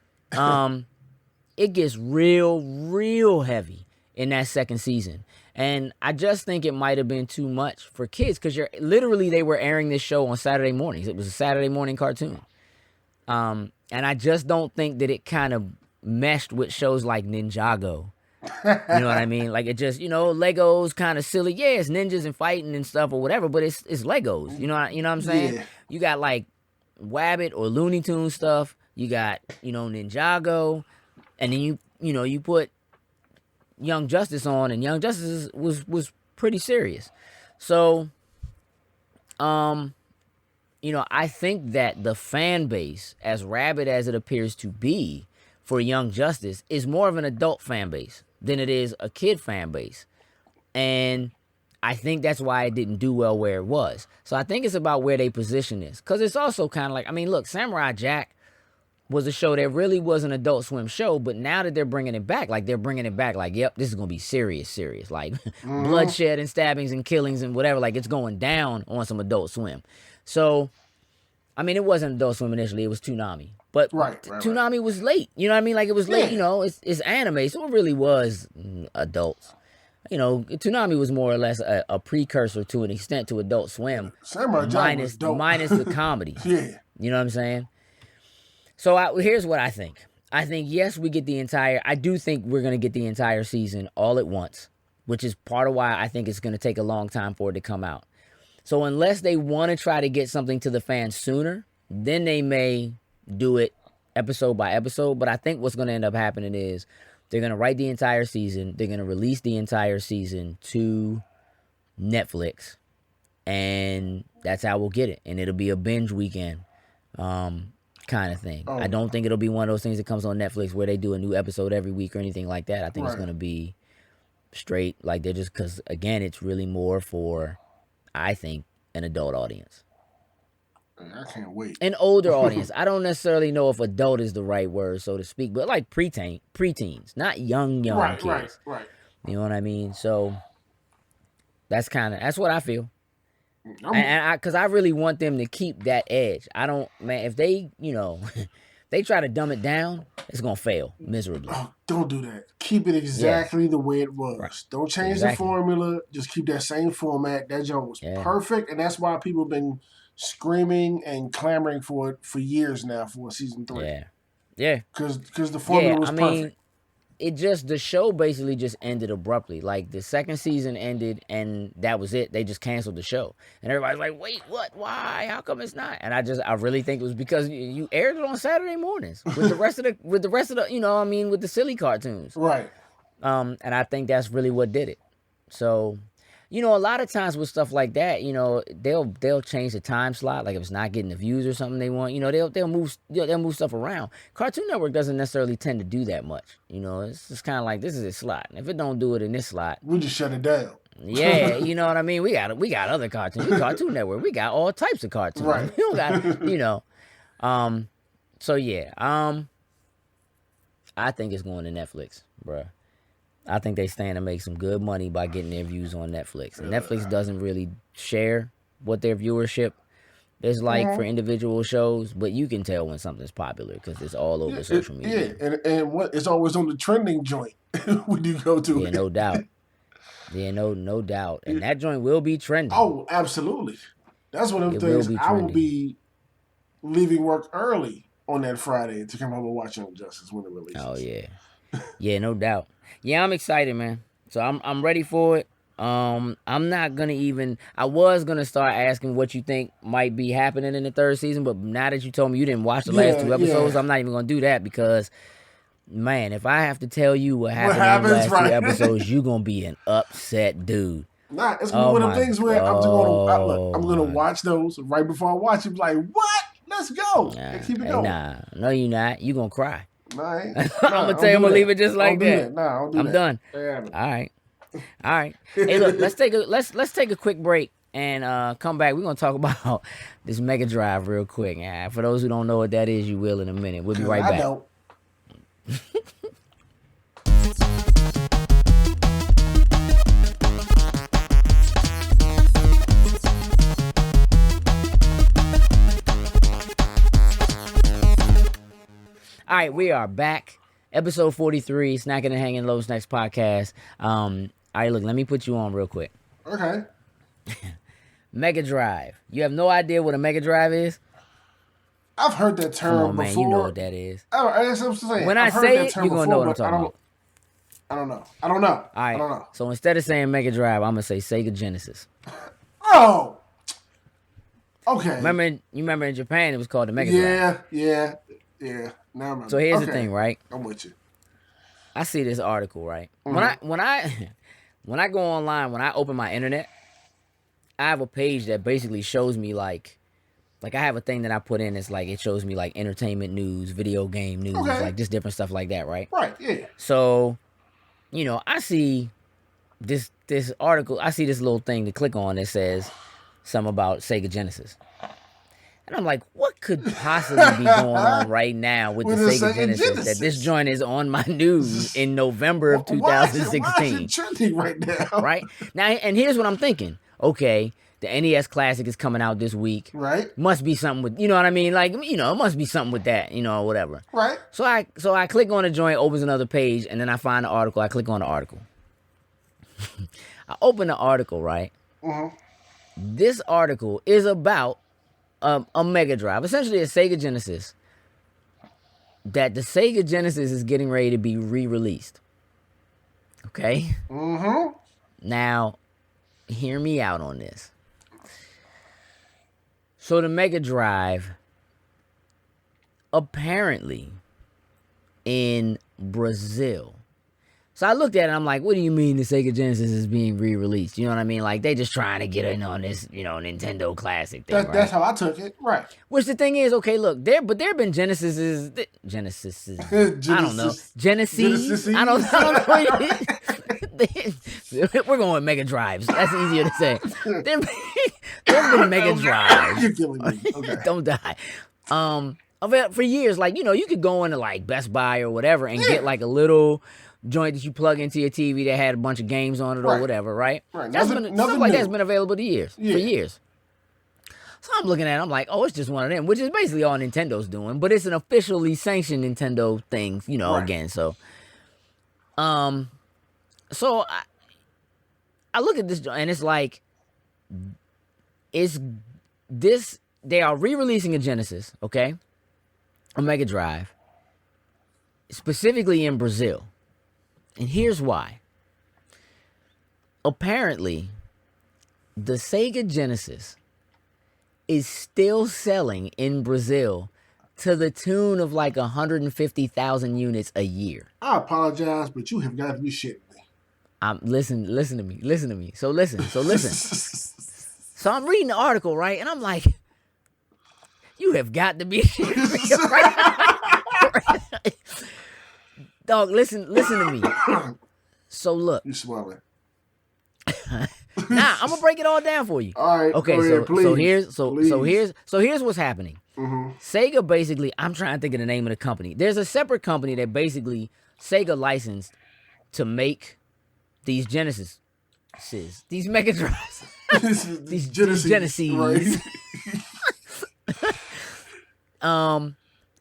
It gets real, real heavy. in that second season. And I just think it might have been too much for kids because they were airing this show on Saturday mornings. It was a Saturday morning cartoon. And I just don't think that it kind of meshed with shows like Ninjago. You know what I mean? Like it just, Legos kind of silly. Yeah, it's ninjas and fighting and stuff or whatever, but it's Legos. You know what I'm saying? Yeah. You got like Wabbit or Looney Tunes stuff. You got, Ninjago, and then you put Young Justice on, and Young Justice was pretty serious. So, I think that the fan base, as rabid as it appears to be for Young Justice, is more of an adult fan base than it is a kid fan base. And I think that's why it didn't do well where it was. So I think it's about where they position this. Because it's also kind of like, look, Samurai Jack was a show that really was an Adult Swim show, but now that they're bringing it back, like, yep, this is going to be serious. Like, bloodshed and stabbings and killings and whatever, like, it's going down on some Adult Swim. So, it wasn't Adult Swim initially, it was Toonami. But Toonami was late, you know what I mean? Like, it was late, it's anime, so it really was adults. Toonami was more or less a precursor to an extent to Adult Swim. Samurai Jack was dope. Minus the comedy. Yeah. You know what I'm saying? So here's what I think. I think, yes, I do think we're going to get the entire season all at once, which is part of why I think it's going to take a long time for it to come out. So unless they want to try to get something to the fans sooner, then they may do it episode by episode. But I think what's going to end up happening is they're going to write the entire season. They're going to release the entire season to Netflix. And that's how we'll get it. And it'll be a binge weekend. Kind of thing. I don't think it'll be one of those things that comes on Netflix where they do a new episode every week or anything like that. I think it's going to be straight, like they're just, because again, it's really more for, I think, an adult audience. I can't wait. An older audience. I don't necessarily know if adult is the right word, so to speak, but like preteens, not young kids. Right. You know what I mean? So that's what I feel. Because I really want them to keep that edge. If they, they try to dumb it down, it's going to fail miserably. Oh, don't do that. Keep it exactly the way it was. Right. Don't change the formula. Just keep that same format. That joke was perfect, and that's why people have been screaming and clamoring for it for years now for season 3. Yeah. Because the formula was perfect. The show basically just ended abruptly. Like, the second season ended, and that was it. They just canceled the show. And everybody's like, wait, what? Why? How come it's not? And I really think it was because you aired it on Saturday mornings with the rest of the, with the silly cartoons. Right. And I think that's really what did it. So, a lot of times with stuff like that, they'll change the time slot. Like if it's not getting the views or something they want, they'll move stuff around. Cartoon Network doesn't necessarily tend to do that much. It's just kind of like, this is its slot. And if it don't do it in this slot, we just shut it down. Yeah, you know what I mean? We got other cartoons. Cartoon Network, we got all types of cartoons. Right. We don't got, so yeah, I think it's going to Netflix, bruh. I think they stand to make some good money by getting their views on Netflix. And Netflix doesn't really share what their viewership is like for individual shows, but you can tell when something's popular because it's all over social media. Yeah, and it's always on the trending joint when you go to it. Yeah, no doubt. Yeah, no doubt. And that joint will be trending. Oh, absolutely. That's one of the things I will be leaving work early on that Friday to come home and watch Young Justice when it releases. Oh, yeah. Yeah, no doubt. Yeah, I'm excited, man. So I'm ready for it. I'm not gonna I was gonna start asking what you think might be happening in the third season, but now that you told me you didn't watch the last 2 episodes, I'm not even gonna do that because, man, if I have to tell you what happened in the last 2 episodes, you're gonna be an upset dude. Nah, it's gonna be one of the things where I'm gonna watch those right before I watch it. Like, what? Let's go. And keep it going. Nah, no, you're not. You're gonna cry. Nah, I'm gonna tell you, I'm gonna leave it just like that. Nah, I'll do I'm done. All right. Hey, look, let's take a quick break and come back. We're gonna talk about this Mega Drive real quick. For those who don't know what that is, you will in a minute. We'll be right back. I don't. All right, we are back. Episode 43, Snacking and Hanging Low Snacks podcast. All right, look, let me put you on real quick. Okay. Mega Drive. You have no idea what a Mega Drive is? I've heard that term Come on, man. before. You know what that is. That's what I'm saying. When I say it, you're going to know what I'm talking about. I don't know. All right. I don't know. So instead of saying Mega Drive, I'm going to say Sega Genesis. Oh. Okay. You remember in Japan, it was called the Mega Drive. Yeah. Now I remember. So here's the thing, right? I'm with you. I see this article, right? Mm-hmm. When I go online, when I open my internet, I have a page that basically shows me like I have a thing that I put in. It's like it shows me like entertainment news, video game news, like just different stuff like that, right? Right. Yeah. So, I see this article. I see this little thing to click on that says something about Sega Genesis. And I'm like, what could possibly be going on right now with the Sega Genesis that this joint is on my news in November of 2016? Why is it trending right now? Right? Now, and here's what I'm thinking. Okay, the NES Classic is coming out this week. Right. Must be something with, you know what I mean? Like, it must be something with that, whatever. Right. So I click on the joint, opens another page, and then I find the article. I click on the article. I open the article, right? Mm-hmm. This article is about a Mega Drive, essentially a Sega Genesis, that the Sega Genesis is getting ready to be re-released. Okay? Mm-hmm. Now, hear me out on this. So the Mega Drive, apparently, in Brazil. So I looked at it, I'm like, what do you mean the Sega Genesis is being re-released? You know what I mean? Like, they just trying to get in on this, Nintendo Classic thing, right? That's how I took it, right. Which the thing is, okay, look, there have been Genesises, I don't know. Genesis. I don't know. We're going with Mega Drives. That's easier to say. There have been Mega Drives. You're killing me. Okay. Don't die. For years, like, you could go into, like, Best Buy or whatever and get, like, a little joint that you plug into your TV that had a bunch of games on it or whatever, right? Right. Stuff like that's been available for years. So I'm looking at it, I'm like, oh, it's just one of them, which is basically all Nintendo's doing, but it's an officially sanctioned Nintendo thing, again. So, so I look at this joint and it's like, they are re-releasing a Genesis, okay? A Mega Drive, specifically in Brazil. And here's why. Apparently, the Sega Genesis is still selling in Brazil to the tune of like 150,000 units a year. I apologize, but you have got to be shitting me. Listen to me. So listen. So I'm reading the article, right? And I'm like, you have got to be shitting me right? Dog, listen to me. So look. You swallow. Nah, I'm gonna break it all down for you. All right. Okay, so here's what's happening. Mm-hmm. Sega basically, I'm trying to think of the name of the company. There's a separate company that basically Sega licensed to make these Genesis, these Mega Drives, these Genesis. Right?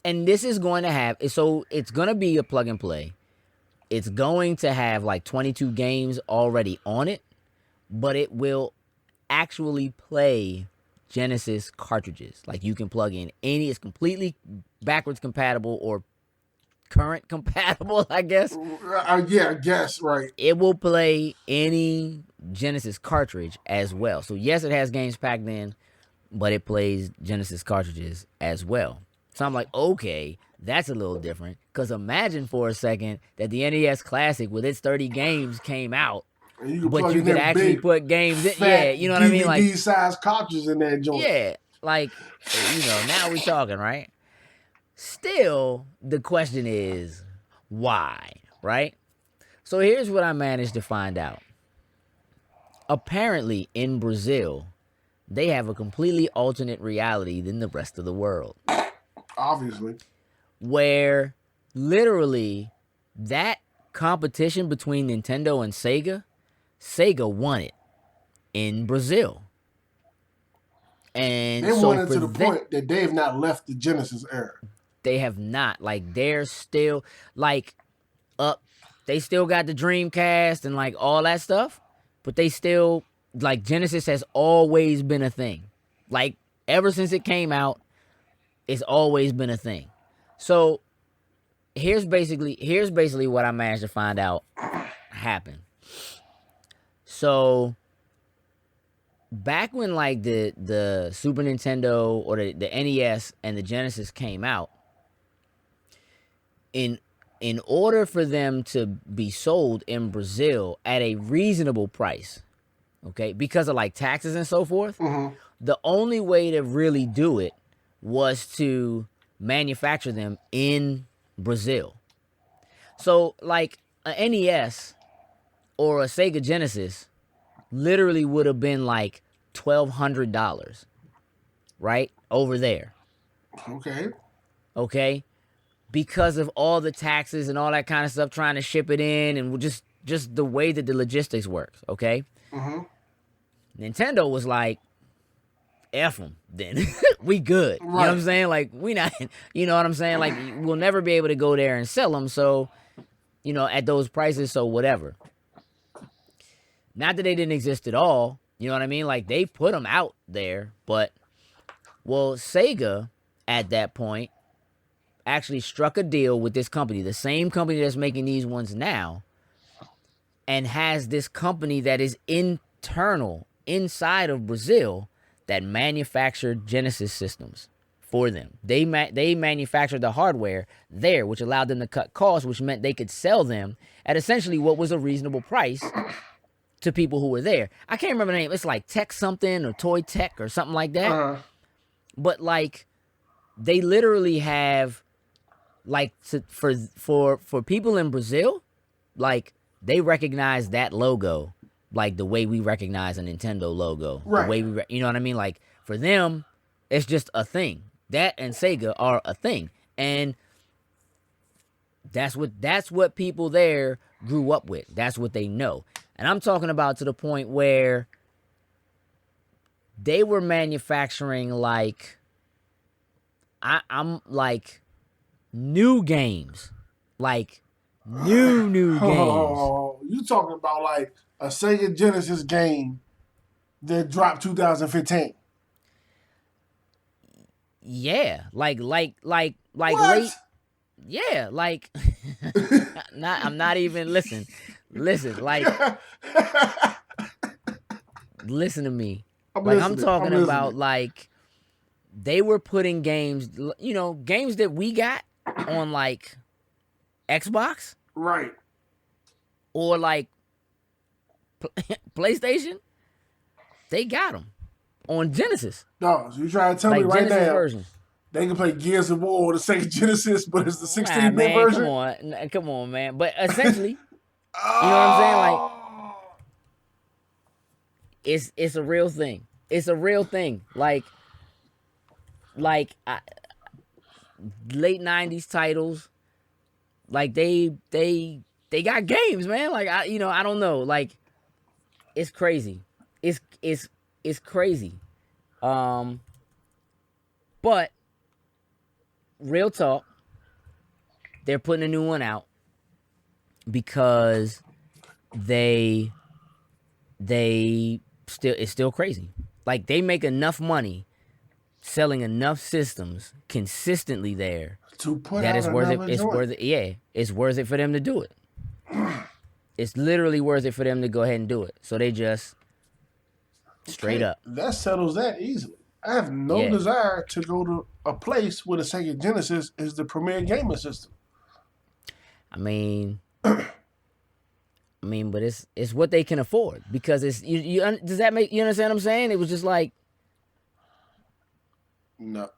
And this is going to have, so it's going to be a plug and play. It's going to have like 22 games already on it, but it will actually play Genesis cartridges. Like you can plug in any, it's completely backwards compatible or current compatible, I guess. Yeah, I guess, right. It will play any Genesis cartridge as well. So yes, it has games packed in, but it plays Genesis cartridges as well. So I'm like, okay, that's a little different. Because imagine for a second that the NES Classic with its 30 games came out, but you could actually put games in. Yeah, you know what I mean? Like DVD-sized cartridges in that joint. Yeah, like, now we're talking, right? Still, the question is, why, right? So here's what I managed to find out. Apparently, in Brazil, they have a completely alternate reality than the rest of the world. Obviously. Where literally that competition between Nintendo and Sega won it in Brazil. And they won it to the point that they have not left the Genesis era. They have not. Like, they're still, like, up. They still got the Dreamcast and like all that stuff, but they still like Genesis has always been a thing. Like ever since it came out, it's always been a thing. So here's basically what I managed to find out happened. So back when like the Super Nintendo or the NES and the Genesis came out, in order for them to be sold in Brazil at a reasonable price, okay, because of like taxes and so forth, the only way to really do it was to manufacture them in Brazil. So like a NES or a Sega Genesis literally would have been like $1,200, right? Over there. Okay? Because of all the taxes and all that kind of stuff, trying to ship it in and just the way that the logistics works, okay? Nintendo was like, F them, then. We good. Right. You know what I'm saying? Like, we not, you know what I'm saying? Like, we'll never be able to go there and sell them, so, you know, at those prices, so whatever. Not that they didn't exist at all, you know what I mean? Like, they put them out there, but, well, Sega, at that point, actually struck a deal with this company, the same company that's making these ones now, and has this company that is internal inside of Brazil that manufactured Genesis systems for them. They manufactured the hardware there, which allowed them to cut costs, which meant they could sell them at essentially what was a reasonable price to people who were there. I can't remember the name. It's like Tech something or Toy Tech or something like that. But like, they literally have like for people in Brazil, like they recognize that logo like the way we recognize a Nintendo logo. Right. The way you know what I mean? Like for them, it's just a thing. That and Sega are a thing. And that's what people there grew up with. That's what they know. And I'm talking about to the point where they were manufacturing like I'm like new games. Like new games. Oh, you talking about like a Sega Genesis game that dropped 2015. Yeah, like what? Late. Yeah, like I'm not even listen, like listen to me. I'm talking about like they were putting games, you know, games that we got on like Xbox, right? Or like PlayStation. They got them on Genesis. No, so you trying to tell me right Genesis now version. They can play Gears of War or the Sega Genesis, but it's the 16-bit version? Come on, man. But essentially, you know what I'm saying? Like, it's a real thing. It's a real thing. Like late 90s titles, like they got games, man. Like I don't know. Like it's crazy. It's crazy. But real talk, they're putting a new one out because it's still crazy. Like they make enough money selling enough systems consistently there to put that it's worth it. It's worth it. Yeah, it's worth it for them to do it. It's literally worth it for them to go ahead and do it. So they just straight up. That settles that easily. I have no desire to go to a place where the Sega Genesis is the premier gaming system. I mean, but it's what they can afford because it's does that make you understand what I'm saying? It was just like no.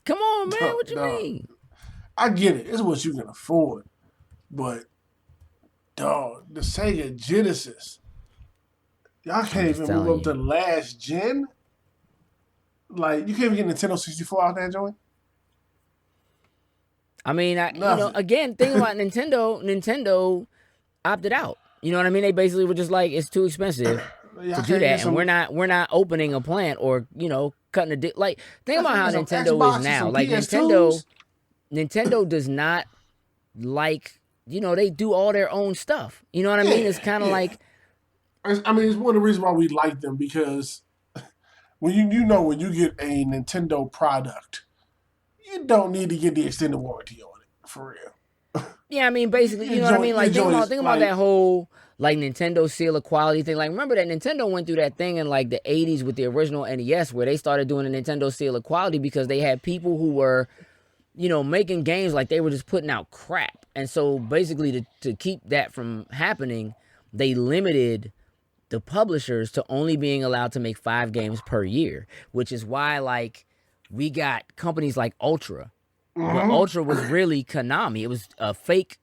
Come on, man. What you mean? I get it. It's what you can afford, but dog, the Sega Genesis. Y'all can't even move up to last gen. Like you can't even get Nintendo 64 out there, joint. I mean, again, think about Nintendo. Nintendo opted out. You know what I mean? They basically were just like, it's too expensive to do that, and we're not opening a plant or cutting a like. Think about how Nintendo is now. Like Nintendo does not like, they do all their own stuff. You know what I mean? It's kind of like, I mean, it's one of the reasons why we like them, because when when you get a Nintendo product, you don't need to get the extended warranty on it, for real. Yeah, I mean, basically, you know what I mean? Like, think about that whole, like, Nintendo seal of quality thing. Like, remember that Nintendo went through that thing in, like, the 80s with the original NES, where they started doing the Nintendo seal of quality because they had people who were, making games like they were just putting out crap. And so, basically, to keep that from happening, they limited the publishers to only being allowed to make 5 games per year, which is why, like, we got companies like Ultra. But Ultra was really Konami. It was a fake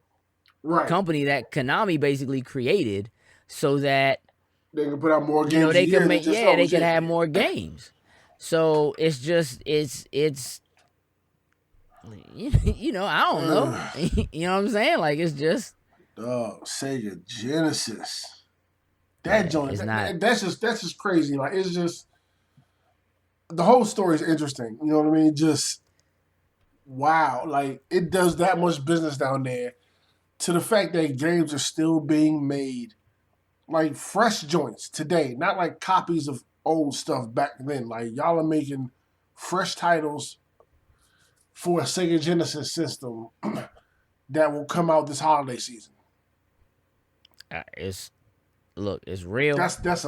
company that Konami basically created so that they could put out more games. They could make they could have more games. So it's just it's I don't know. You know what I'm saying? Like, it's just Sega Genesis. That joint, that's just crazy. Like, it's just, the whole story is interesting. You know what I mean? Just wow, like, it does that much business down there, to the fact that games are still being made, like fresh joints today, not like copies of old stuff back then. Like, y'all are making fresh titles for a Sega Genesis system that will come out this holiday season. It's real. That's just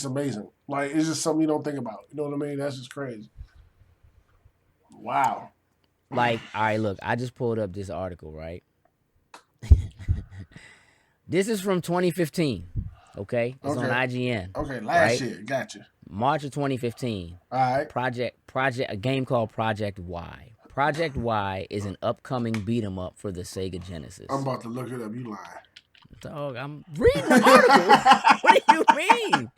amazing. Like, it's just something you don't think about. You know what I mean? That's just crazy. Wow. Like, all right, look, I just pulled up this article, right? This is from 2015. Okay, it's on IGN. Okay, last year, gotcha. March of 2015. All right. Project, a game called Project Y. Project Y is an upcoming beat 'em up for the Sega Genesis. I'm about to look it up. You lying? Dog, I'm reading the article. What do you mean?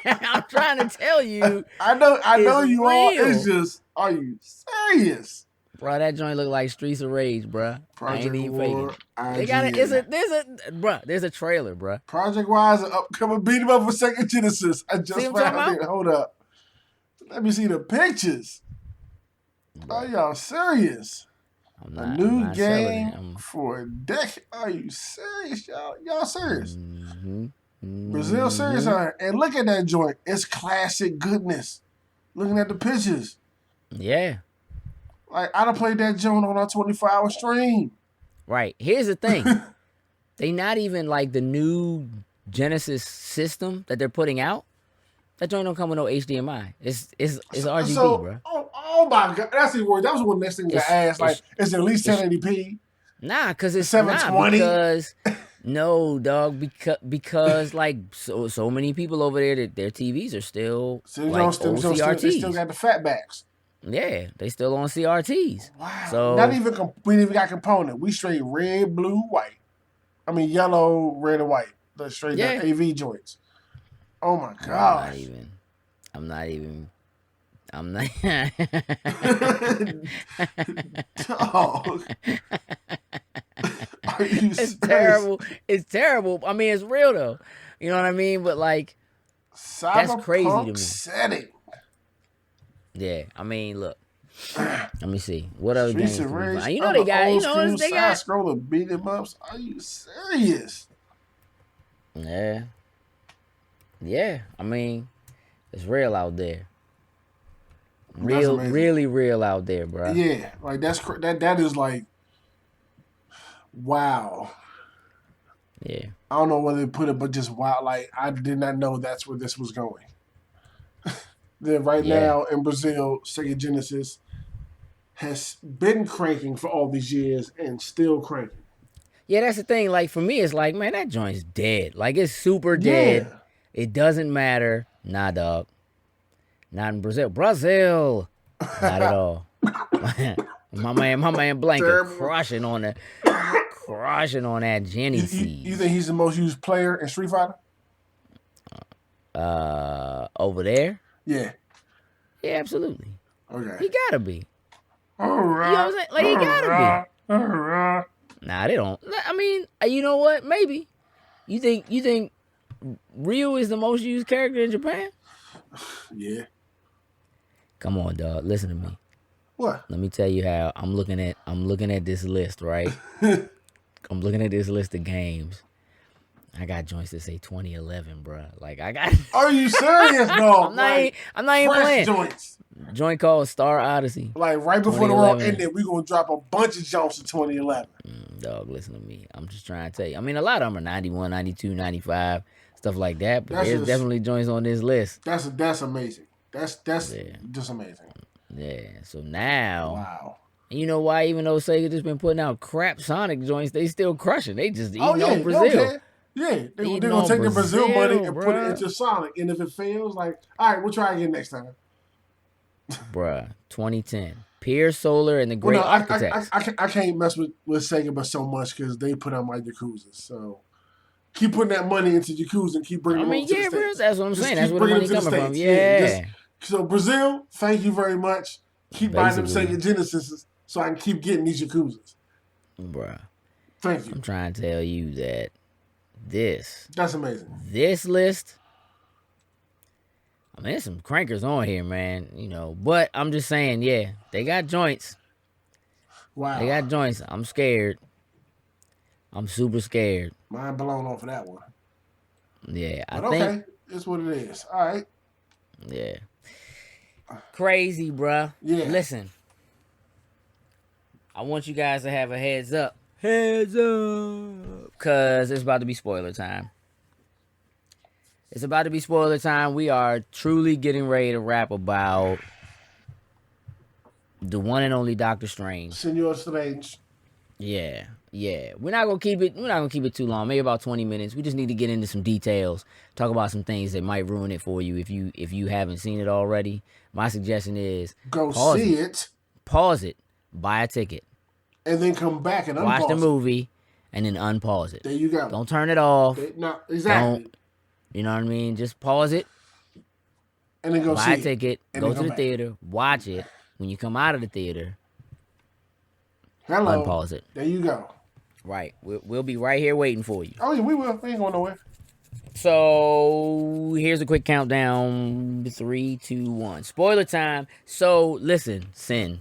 I'm trying to tell you. I know you are. It's just, are you serious? Bro, that joint look like Streets of Rage, bro. Project I ain't even War, faking. They got there's a trailer, bro. Project Y is an upcoming beat 'em up for Sega Genesis. I just found it. Hold up. Let me see the pictures. Bro. Are y'all serious? A new game for a decade. Are you serious, y'all? Y'all serious? Brazil serious, and look at that joint. It's classic goodness. Looking at the pictures. Yeah. Like, I'd have played that joint on our 24-hour stream. Right. Here's the thing. They not even, like, the new Genesis system that they're putting out. That joint don't come with no HDMI. It's RGB, bro. Oh my God. That's the word. That was one of the next things I asked. Like, is it at least 1080p? Nah, because it's 720. Because no, dog. Because like so many people over there, their TVs are still CRTs. They still got the fatbacks. Yeah, they still on CRTs. Wow. So we even got component. We straight red, blue, white. I mean, yellow, red, and white. The straight the AV joints. Oh my God. I'm not. Dog. It's terrible. It's terrible. I mean, it's real though. You know what I mean? But like, that's crazy to me. Setting. Yeah, I mean, look. Let me see. What other games? You know they got. They got scroller beat 'em ups. Are you serious? Yeah. Yeah. I mean, it's real out there. Really real out there, bro. Yeah, like that is like, wow. Yeah. I don't know whether they put it, but just wow. Like, I did not know that's where this was going. Then now in Brazil, Sega Genesis has been cranking for all these years and still cranking. Yeah, that's the thing. Like, for me, it's like, man, that joint's dead. Like, it's super dead. It doesn't matter. Nah, dog. Not in Brazil. Brazil. Not at all. my man Blanket crushing on that Genesis. You think he's the most used player in Street Fighter? Over there? Yeah. Yeah, absolutely. Okay. He gotta be. You know what I'm saying? Like, he gotta be. Nah, they don't. I mean, you know what? Maybe. You think Ryu is the most used character in Japan? Yeah. Come on, dog. Listen to me. What? Let me tell you how I'm looking at this list, right? I'm looking at this list of games. I got joints that say 2011, bro. Like I got. Are you serious, dog? I'm not even playing. Joints. Joint called Star Odyssey. Like right before the world ended, we gonna drop a bunch of jumps in 2011. Dog, listen to me. I'm just trying to tell you. I mean, a lot of them are 91, 92, 95, stuff like that. But there's definitely joints on this list. That's amazing. That's just amazing. Yeah. So now. Wow. You know why? Even though Sega just been putting out crap Sonic joints, they still crushing. They just eating on Brazil. Okay. Yeah, they're gonna take the Brazil money and put it into Sonic, and if it fails, like, all right, we'll try again next time. Bruh, 2010, Pier Solar and the Great Architects. I can't mess with Sega but so much because they put out my Yakuza. So keep putting that money into Yakuza and keep bringing them over to the States. That's what I'm saying. That's where the money coming from. Yeah. So Brazil, thank you very much. Keep buying them Sega Genesis so I can keep getting these Yakuzas. Bruh. Thank you. I'm trying to tell you that that's amazing. This list, I mean, there's some crankers on here, man. You know, but I'm just saying, yeah, they got joints. Wow. They got joints. I'm scared. I'm super scared. Mind blown off of that one. Yeah, but I think. Okay, it's what it is. All right. Yeah. Crazy, bruh. Yeah. Listen, I want you guys to have a heads up. Heads up. Because it's about to be spoiler time. It's about to be spoiler time. We are truly getting ready to rap about the one and only Doctor Strange. Senor Strange. Yeah. We're not gonna keep it too long. Maybe about 20 minutes. We just need to get into some details. Talk about some things that might ruin it for you if you haven't seen it already. My suggestion is go see it. Pause it. Buy a ticket. And then come back and watch the movie and then unpause it. There you go. Don't turn it off. No, exactly. You know what I mean? Just pause it. And then go buy a ticket. Go to the theater. Watch it. When you come out of the theater, unpause it. There you go. Right. We'll be right here waiting for you. Oh, yeah, we will. We ain't going nowhere. So, here's a quick countdown. 3, 2, 1. Spoiler time. So, listen. Sin.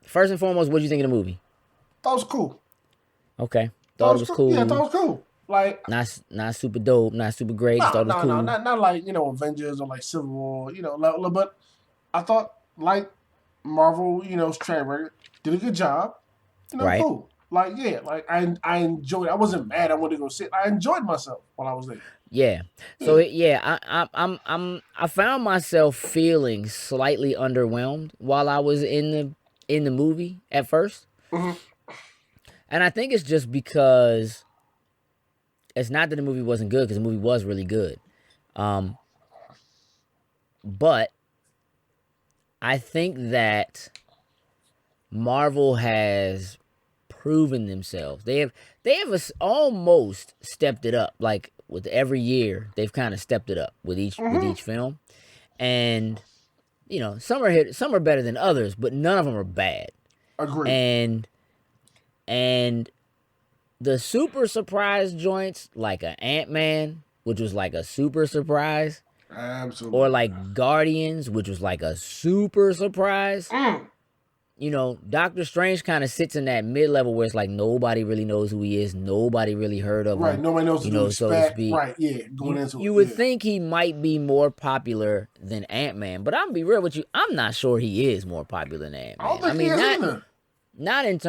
First and foremost, what did you think of the movie? Thought it was cool. Okay. Thought it was cool. Yeah, thought it was cool. Like not super dope, not super great. Thought it was cool. Not like, Avengers or like Civil War, but I thought like Marvel, track record did a good job. Right. Cool. Like, yeah, like I enjoyed it. I wasn't mad. I wanted to go sit. I enjoyed myself while I was there. Yeah. So I found myself feeling slightly underwhelmed while I was in the movie at first. Mm-hmm. And I think it's just because it's not that the movie wasn't good, because the movie was really good. But I think that Marvel has proven themselves. They have almost stepped it up. Like with every year, they've kind of stepped it up with each film. And some are better than others, but none of them are bad. Agreed. And the super surprise joints, like an Ant-Man, which was like a super surprise. Absolutely. Or like Guardians, which was like a super surprise. Doctor Strange kind of sits in that mid-level where it's like nobody really knows who he is. Nobody really heard of him. Right, nobody knows who to expect. So to speak. Right, yeah. You would think he might be more popular than Ant-Man, but I'm gonna be real with you. I'm not sure he is more popular than Ant-Man. I don't think he is either.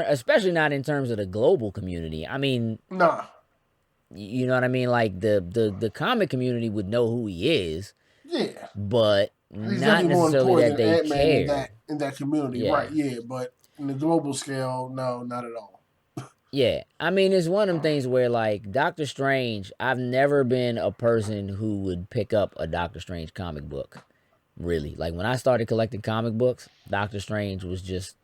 Especially not in terms of the global community. I mean, nah. You know what I mean? Like the comic community would know who he is. Yeah. But he's not necessarily that they care. In that community, yeah. Right? Yeah, but in the global scale, no, not at all. Yeah, I mean, it's one of them things where, like, Doctor Strange, I've never been a person who would pick up a Doctor Strange comic book, really. Like, when I started collecting comic books, Doctor Strange was just,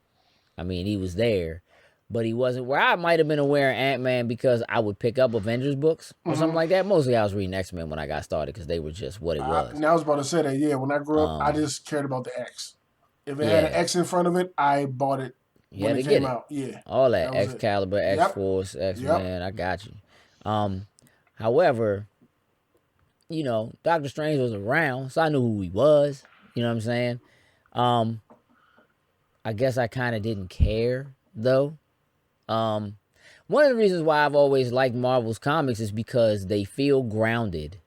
I mean, he was there, but he wasn't where I might have been aware of Ant-Man because I would pick up Avengers books or something like that. Mostly I was reading X-Men when I got started because they were just what it was. And I was about to say that, yeah, when I grew up, I just cared about the X. If it had an X in front of it, I bought it when it came out. Yeah. All that Excalibur, X-Force, X-Men, I got you. However, you know, Doctor Strange was around, so I knew who he was. You know what I'm saying? I guess I kind of didn't care though. One of the reasons why I've always liked Marvel's comics is because they feel grounded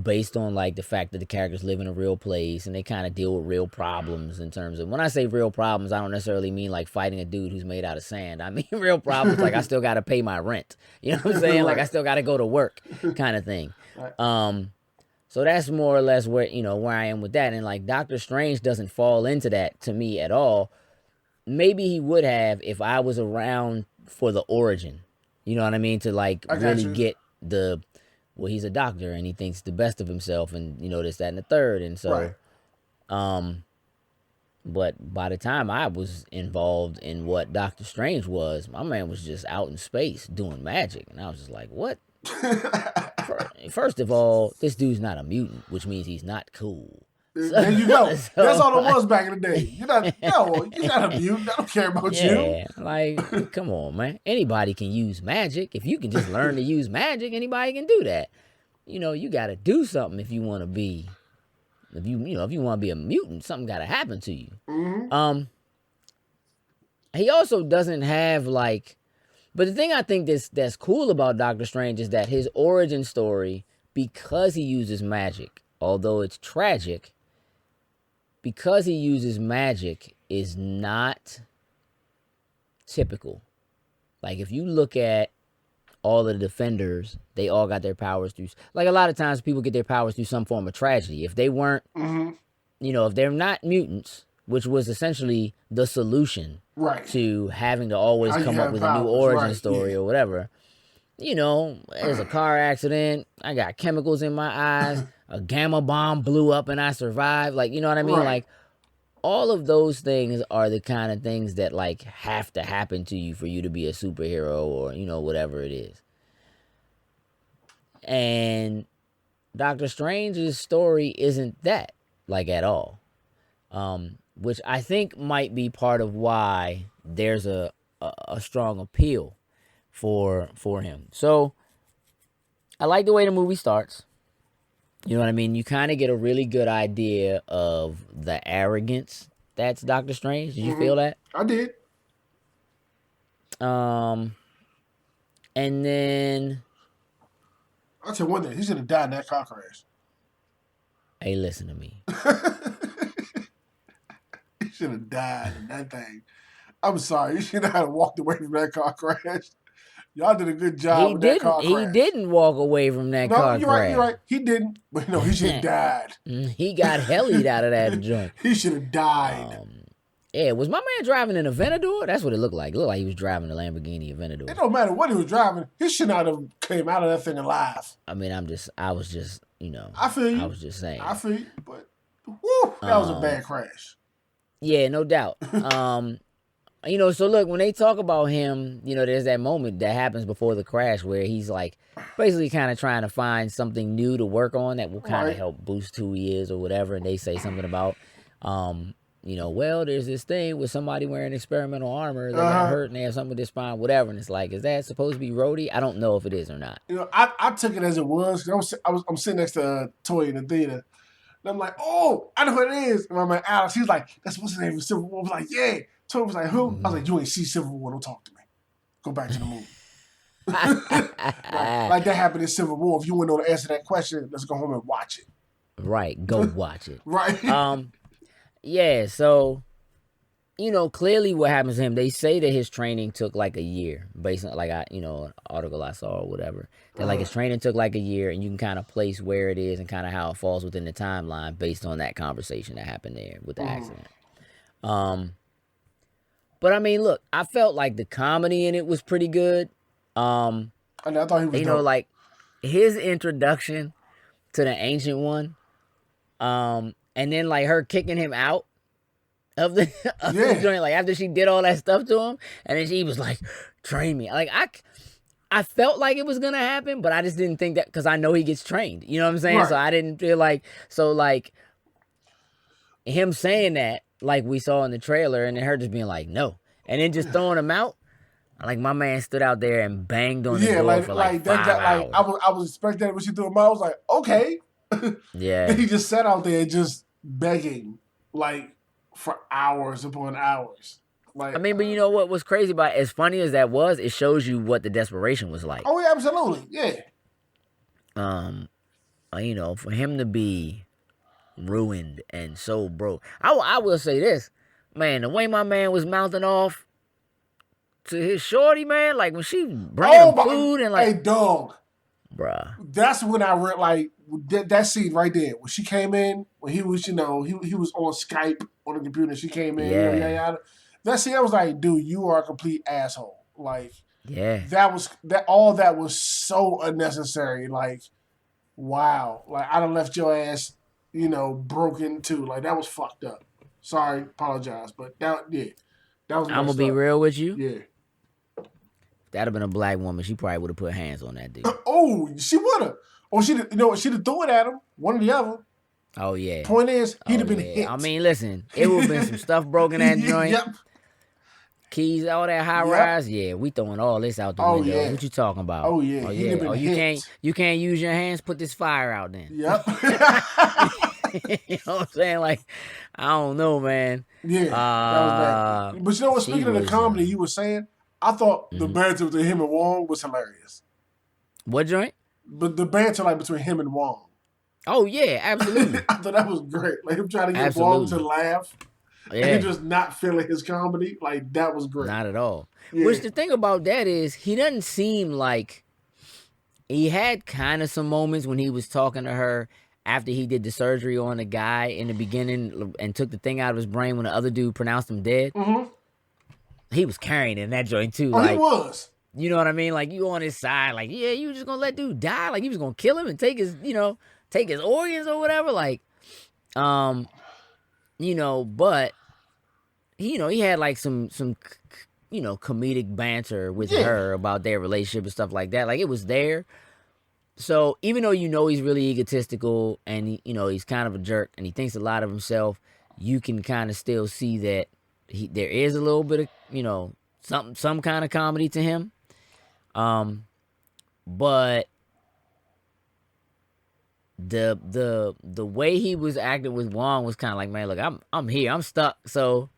based on like the fact that the characters live in a real place and they kind of deal with real problems in terms of, when I say real problems, I don't necessarily mean like fighting a dude who's made out of sand. I mean real problems like I still got to pay my rent. You know what I'm saying? Like I still got to go to work kind of thing. So that's more or less where, you know, where I am with that. And like Doctor Strange doesn't fall into that to me at all. Maybe he would have if I was around for the origin. You know what I mean? To like really get the, well, he's a doctor and he thinks the best of himself and, you know, this, that, and the third. And so, but by the time I was involved in what Doctor Strange was, my man was just out in space doing magic. And I was just like, what? First of all, this dude's not a mutant, which means he's not cool. There you go. So, that's all it was back in the day. You're not a mutant. I don't care about you. Yeah, like, come on, man. Anybody can use magic. If you can just learn to use magic, anybody can do that. You know, you got to do something if you want to be. If you want to be a mutant, something got to happen to you. Mm-hmm. He also doesn't have like. But the thing I think that's cool about Doctor Strange is that his origin story, because he uses magic, although it's tragic, because he uses magic is not typical. Like if you look at all of the Defenders, they all got their powers through, like a lot of times people get their powers through some form of tragedy. If they weren't, you know, if they're not mutants, which was essentially the solution to having to always come up with a new origin story or whatever. You know, there's a car accident, I got chemicals in my eyes, a gamma bomb blew up and I survived. Like, you know what I mean? Like, all of those things are the kind of things that, like, have to happen to you for you to be a superhero or, you know, whatever it is. And Doctor Strange's story isn't that, like, at all. Which I think might be part of why there's a strong appeal for him. So I like the way the movie starts. You know what I mean? You kind of get a really good idea of the arrogance that's Doctor Strange. Did you feel that? I did. And then I'll tell you one thing, he should have died in that car crash. Hey, listen to me. He should have died in that thing. I'm sorry. You should have walked away from that car crash. Y'all did a good job with that car crash. He didn't walk away from that car crash. You're right. He didn't. But no, he should have died. He got hellied out of that joint. He should have died. Yeah, was my man driving an Aventador? That's what it looked like. It looked like he was driving a Lamborghini Aventador. It don't matter what he was driving. He should not have came out of that thing alive. I mean, I was just, you know. I feel you. I was just saying. I feel you. But, whew, that was a bad crash. Yeah, no doubt. You know, so look, when they talk about him, you know, there's that moment that happens before the crash where he's like basically kind of trying to find something new to work on that will kind of help boost who he is or whatever. And they say something about, you know, well, there's this thing with somebody wearing experimental armor that got hurt and they have something with their spine, whatever. And it's like, is that supposed to be Rhodey? I don't know if it is or not. You know, I took it as it was. I'm sitting next to Toy in the theater. And I'm like, oh, I know what it is. And my man Alex, he's like, that's what's the name of Civil War. I was like, yeah. Toy was like, who? I was like, you ain't see Civil War, don't talk to me. Go back to the movie. like that happened in Civil War. If you want to know the answer to that question, let's go home and watch it. Right, go watch it. Right. Yeah, so, you know, clearly what happens to him, they say that his training took like a year, based on, like, an article I saw or whatever. That, like, his training took like a year, and you can kind of place where it is and kind of how it falls within the timeline based on that conversation that happened there with the accident. But, I mean, look, I felt like the comedy in it was pretty good. I thought he was you know, like, his introduction to the Ancient One, and then, like, her kicking him out of the joint, like, after she did all that stuff to him, and then she was like, train me. Like, I felt like it was gonna happen, but I just didn't think that, because I know he gets trained. You know what I'm saying? Right. So I didn't feel like, him saying that, like we saw in the trailer, and then her just being like, no, and then just throwing him out, Like my man stood out there and banged on the Yeah, door for like that guy. 5 hours. I was expecting that when she threw him out. I was like, okay. Yeah. And he just sat out there just begging, like for hours upon hours. Like, I mean, but you know what was crazy about it? As funny as that was, it shows you what the desperation was like. oh yeah, absolutely, yeah. You know, for him to be ruined and so broke. I will say this, man, the way my man was mouthing off to his shorty, man, like when she bringing him food and like, hey dog, bruh. That's when I read like that scene right there when she came in when he was he was on Skype on the computer. She came in, Yeah. That scene, I was like, dude, you are a complete asshole. Like, Yeah. all that was so unnecessary. Like, wow, like I done left your ass, broken too. Like that was fucked up. Sorry, apologize, but that was I'm gonna messed be up. real with you. Yeah. That'd have been a black woman. She probably would have put hands on that dude. Oh, she would have. Or she'd have threw it at him. One or the other. Oh yeah. Point is, he'd have been hit. I mean, listen, it would have been some stuff broken that joint. Yep. Keys, all that high rise. Yeah, we throwing all this out the window. Yeah. What you talking about? Oh yeah. Oh yeah. Oh, you can't use your hands. Put this fire out then. Yep. You know what I'm saying? Like, I don't know, man. Yeah. That was that. But you know what? Speaking of the comedy you were saying, I thought the banter between him and Wong was hilarious. What joint? But the banter like between him and Wong. Oh yeah, absolutely. I thought that was great. Like him trying to get Wong to laugh. Yeah. And just not feeling his comedy. Like that was great. Not at all. Yeah. Which the thing about that is he doesn't seem like he had kind of some moments when he was talking to her after he did the surgery on the guy in the beginning and took the thing out of his brain when the other dude pronounced him dead. Mm-hmm. He was carrying in that joint too. Oh, like, he was. You know what I mean? Like you on his side, like, yeah, you just gonna let dude die? Like you was gonna kill him and take his organs or whatever? Like, but he had like some comedic banter with her about their relationship and stuff like that. Like it was there. So even though he's really egotistical and he's kind of a jerk and he thinks a lot of himself, you can kind of still see that there is a little bit of some kind of comedy to him. But the way he was acting with Wong was kind of like, man, look, I'm here, I'm stuck, so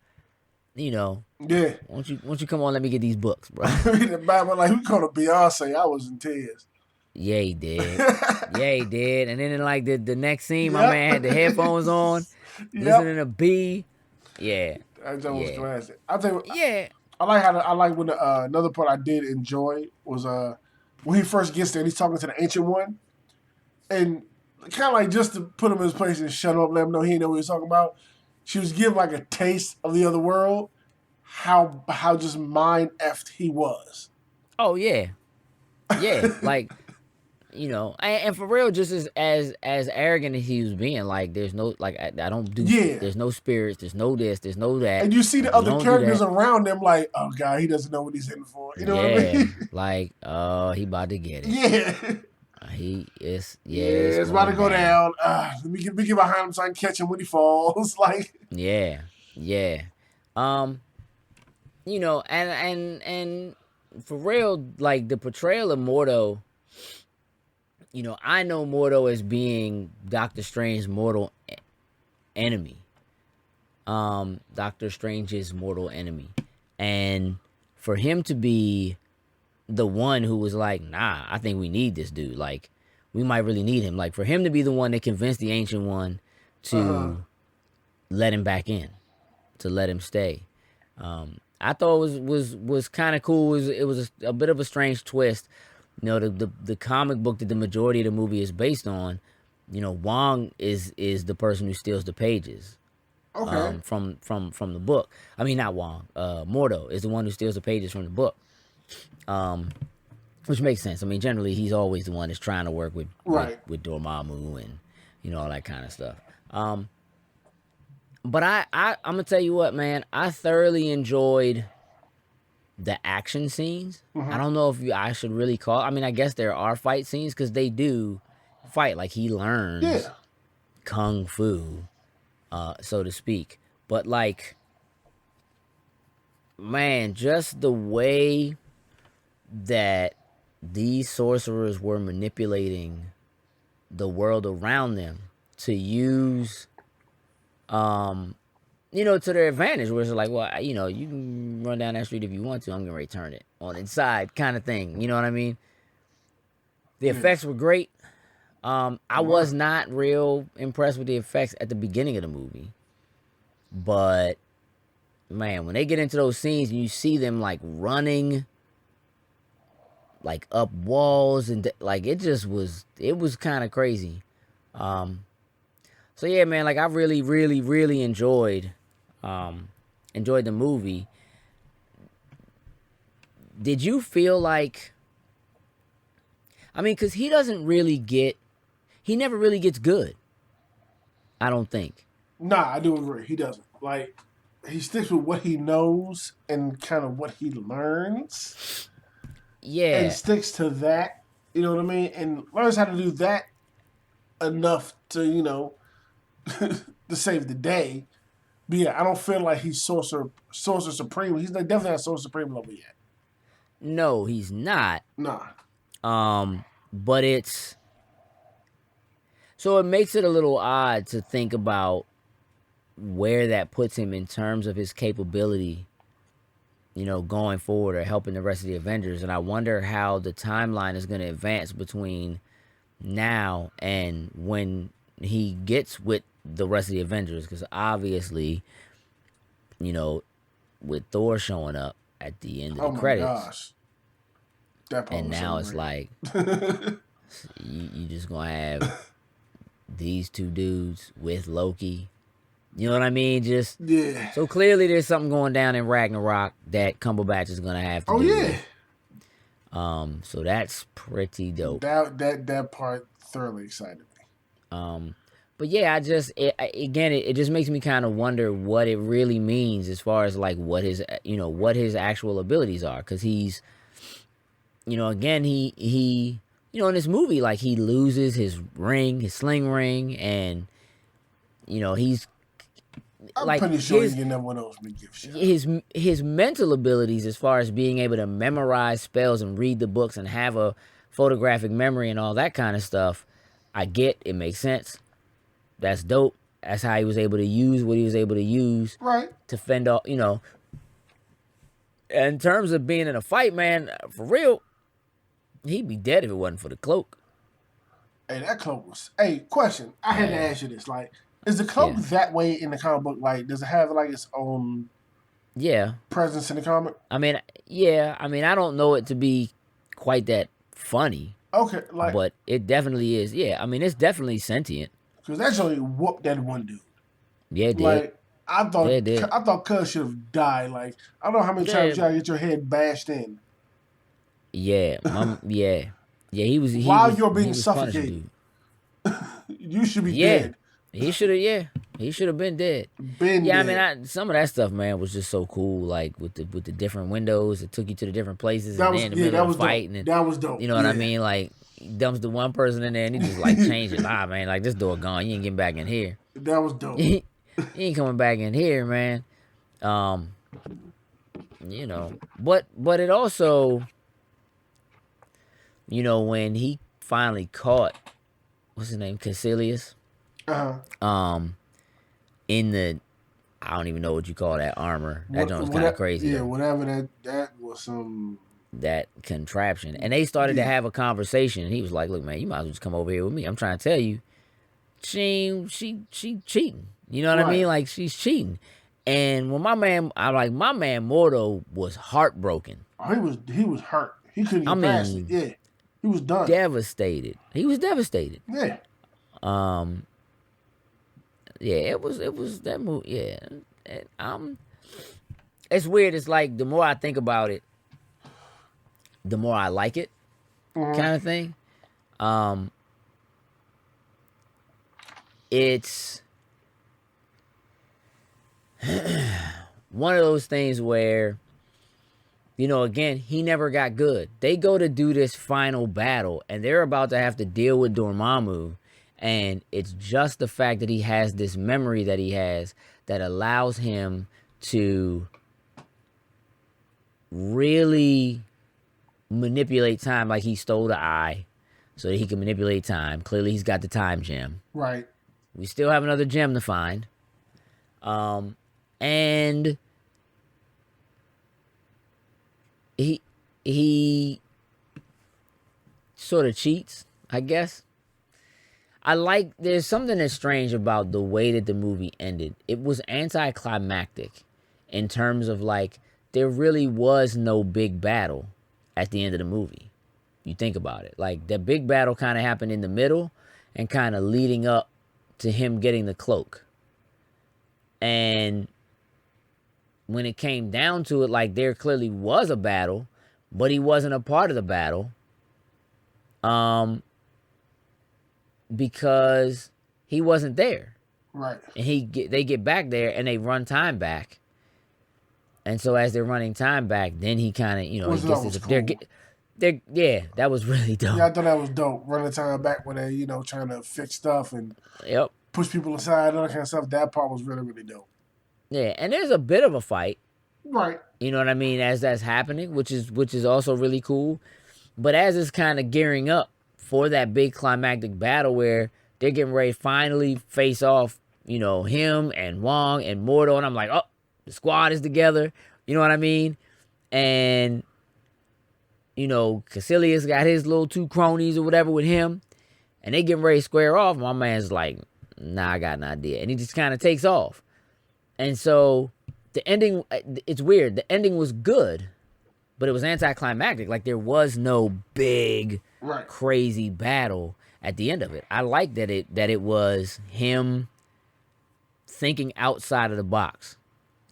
yeah. Won't you come on? Let me get these books, bro. Like we called Beyonce, I was in tears. Yeah, he did. And then in like the next scene, my man had the headphones on, listening to B. Yeah, that was classic. I tell you, yeah. I like when another part I did enjoy was when he first gets there and he's talking to the Ancient One, and kind of like just to put him in his place and shut him up, let him know he didn't know what he was talking about. She was giving like a taste of the other world, how just mind effed he was. Oh yeah, like and for real, just as arrogant as he was being, like there's no like I don't do. Yeah. There's no spirits. There's no this. There's no that. And you see the other characters around him, like, oh god, he doesn't know what he's in for. You know what I mean? Like, he about to get it. Yeah. It's about to go down. Let me get behind him so I can catch him when he falls. Like, yeah. And for real, like the portrayal of Mordo. I know Mordo as being Doctor Strange's mortal enemy. Doctor Strange's mortal enemy, and for him to be the one who was like, nah, I think we need this dude. Like, we might really need him. Like, for him to be the one that convinced the Ancient One to let him back in, to let him stay. I thought was kind of cool. It was a bit of a strange twist. The comic book that the majority of the movie is based on, Wong is the person who steals the pages. Okay. From the book. I mean, not Wong. Mordo is the one who steals the pages from the book. Which makes sense. I mean, generally he's always the one that's trying to work with Dormammu and all that kind of stuff. But I'm gonna tell you what, man. I thoroughly enjoyed the action scenes. Mm-hmm. I don't know if I should really call. I mean, I guess there are fight scenes because they do fight. Like he learns kung fu, so to speak. But like, man, just the way that these sorcerers were manipulating the world around them to use, to their advantage, where it's like, well, you can run down that street if you want to. I'm going to return it on inside kind of thing. You know what I mean? The effects were great. I was not real impressed with the effects at the beginning of the movie. But, man, when they get into those scenes and you see them, like, running, like, up walls, and, like, it was kind of crazy. So, yeah, man, like, I really, really, really enjoyed the movie. Did you feel like, I mean, because he never really gets good, I don't think. Nah, I do agree. He doesn't. Like, he sticks with what he knows and kind of what he learns. Yeah. And sticks to that, you know what I mean? And learns how to do that enough to, to save the day. But yeah, I don't feel like he's Sorcerer Supreme. He's definitely not Sorcerer Supreme level yet. No, he's not. Nah. But it's... So it makes it a little odd to think about where that puts him in terms of his capability, going forward or helping the rest of the Avengers. And I wonder how the timeline is going to advance between now and when he gets with the rest of the Avengers. Because obviously, with Thor showing up at the end of the credits. Gosh. That part and was now so it's great. Like, you just going to have these two dudes with Loki. You know what I mean? Just yeah. So clearly there's something going down in Ragnarok that Cumberbatch is going to have to do. With. So that's pretty dope. That part thoroughly excited me. But yeah, it just makes me kind of wonder what it really means as far as like what his actual abilities are, because he's, again, he in this movie, like, he loses his sling ring, and he's I'm like, pretty sure he never one of those big gift shots. His mental abilities, as far as being able to memorize spells and read the books and have a photographic memory and all that kind of stuff, I get. It makes sense. That's dope. That's how he was able to use what he was able to use, right, to fend off. In terms of being in a fight, man, for real, he'd be dead if it wasn't for the cloak. Hey, that cloak was. Hey, question. I had to ask you this. Like, is the cloak that way in the comic book? Like, does it have like its own presence in the comic? I mean, yeah. I mean, I don't know it to be quite that funny. Okay, but it definitely is. Yeah, I mean, it's definitely sentient. Because that actually whooped that one dude. Yeah, it did. Like, I thought Cuz should have died. Like, I don't know how many times you gotta get your head bashed in. Yeah, yeah. He was. While you're being suffocated, you should be dead. He should have. Yeah, he should have been dead. Dead. I mean, some of that stuff, man, was just so cool. Like with the different windows, it took you to the different places, and then in the middle of the fight, and that was dope. You know what I mean? Like, he dumps the one person in there, and he just like changed it. Nah, man, like, this door gone. You ain't getting back in here. That was dope. You ain't coming back in here, man. But it also, when he finally caught, what's his name, Caecilius. In the, I don't even know what you call that armor. That joint was kind of crazy. Yeah, whatever that was some. That contraption. And they started to have a conversation, and he was like, look, man, you might as well just come over here with me. I'm trying to tell you, she cheating. You know what I mean? Like, she's cheating. And when my man Mordo was heartbroken. Oh, he was hurt. He couldn't get past it. Yeah. He was done. Devastated. He was devastated. Yeah. Yeah, it was that movie. Yeah. It's weird. It's like, the more I think about it, the more I like it, kind of thing. It's one of those things where, again, he never got good. They go to do this final battle, and they're about to have to deal with Dormammu, and it's just the fact that he has this memory that he has that allows him to really manipulate time, like he stole the eye so that he can manipulate time. Clearly, he's got the time gem. Right. We still have another gem to find. And he sort of cheats, I guess. There's something that's strange about the way that the movie ended. It was anticlimactic in terms of like, there really was no big battle at the end of the movie. You think about it. Like, the big battle kind of happened in the middle and kind of leading up to him getting the cloak. And when it came down to it, like, there clearly was a battle, but he wasn't a part of the battle. Because he wasn't there. Right. And they get back there and they run time back. And so as they're running time back, then he kind of, he gets this. Cool. That was really dope. Yeah, I thought that was dope. Running time back when they, trying to fix stuff and push people aside and all that kind of stuff. That part was really, really dope. Yeah, and there's a bit of a fight. Right. You know what I mean? As that's happening, which is also really cool. But as it's kind of gearing up for that big climactic battle where they're getting ready to finally face off, him and Wong and Mordo, and I'm like, oh, the squad is together. You know what I mean? And, Caecilius got his little 2 cronies or whatever with him, and they getting ready to square off. My man's like, nah, I got an idea. And he just kind of takes off. And so the ending, it's weird. The ending was good, but it was anticlimactic. Like, there was no big, crazy battle at the end of it. I like that it was him thinking outside of the box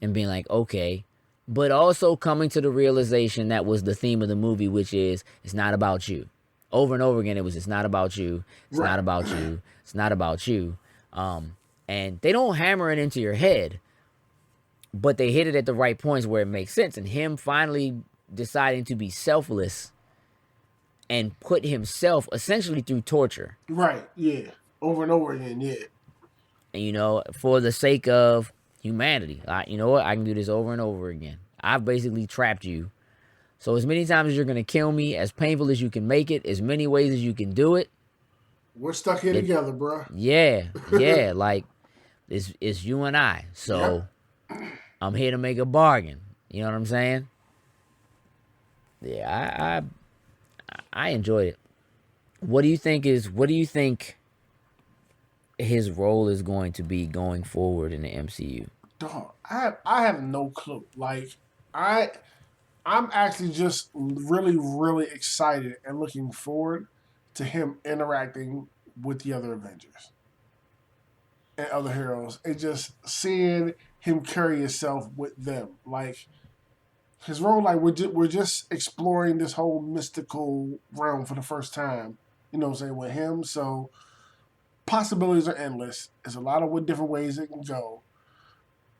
and being like, okay, but also coming to the realization that was the theme of the movie, which is, it's not about you. Over and over again, it was, it's not about you. It's not about you. It's not about you. And they don't hammer it into your head, but they hit it at the right points where it makes sense. And him finally deciding to be selfless and put himself essentially through torture. Right, yeah. Over and over again, yeah. And, for the sake of humanity. You know what? I can do this over and over again. I've basically trapped you. So as many times as you're going to kill me, as painful as you can make it, as many ways as you can do it. We're stuck here together, bro. Yeah. Like, it's you and I. So I'm here to make a bargain. You know what I'm saying? Yeah, I enjoyed it. What do you think his role is going to be going forward in the MCU? Dog, I have no clue. Like, I'm actually just really, really excited and looking forward to him interacting with the other Avengers and other heroes and just seeing him carry himself with them. Like, his role, like, we're just exploring this whole mystical realm for the first time, you know what I'm saying, with him. So possibilities are endless. There's a lot of different ways it can go.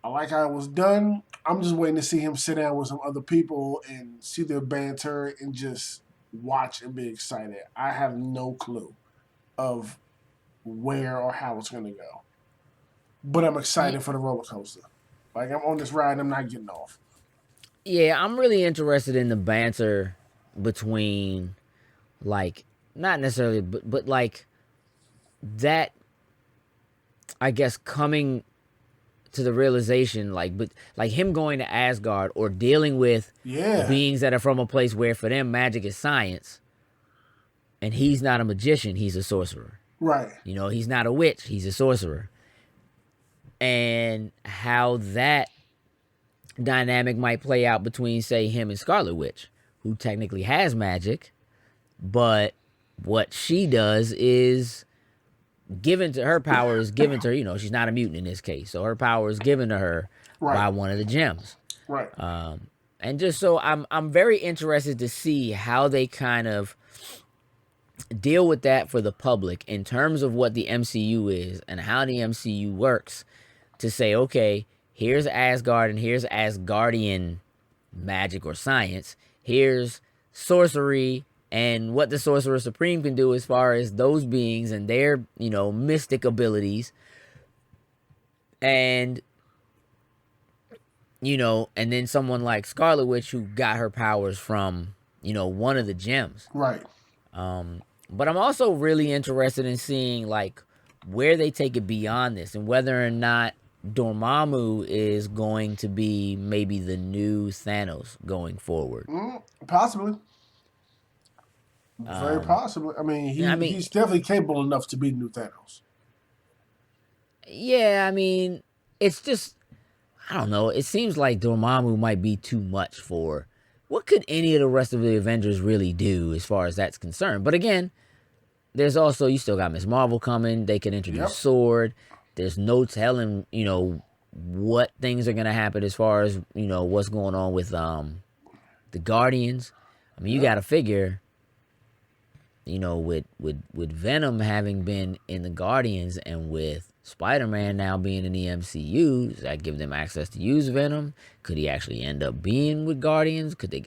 I like how it was done. I'm just waiting to see him sit down with some other people and see their banter and just watch and be excited. I have no clue of where or how it's going to go. But I'm excited for the roller coaster. Like, I'm on this ride and I'm not getting off. Yeah, I'm really interested in the banter between, like, not necessarily, but like, that, I guess, coming to the realization, like, but like him going to Asgard or dealing with beings that are from a place where for them magic is science, and he's not a magician, he's a sorcerer. Right. He's not a witch, he's a sorcerer. And how that dynamic might play out between, say, him and Scarlet Witch, who technically has magic, but what she does is given to her, power is given to her. She's not a mutant in this case, so her power is given to her by one of the gems. Right. And just so I'm very interested to see how they kind of deal with that for the public in terms of what the MCU is and how the MCU works, to say, okay, here's Asgard and here's Asgardian magic or science. Here's sorcery and what the Sorcerer Supreme can do as far as those beings and their, mystic abilities. And, and then someone like Scarlet Witch, who got her powers from one of the gems. Right. But I'm also really interested in seeing like where they take it beyond this, and whether or not Dormammu is going to be maybe the new Thanos going forward. Possibly. Very possibly. I mean, he's definitely capable enough to be new Thanos. Yeah, I mean, it's just, I don't know. It seems like Dormammu might be too much for what could any of the rest of the Avengers really do as far as that's concerned. But again, there's also, you still got Ms. Marvel coming. They can introduce Sword. There's no telling, what things are going to happen as far as, what's going on with the Guardians. I mean, you got to figure, with Venom having been in the Guardians and with Spider-Man now being in the MCU, does that give them access to use Venom? Could he actually end up being with Guardians? Could they,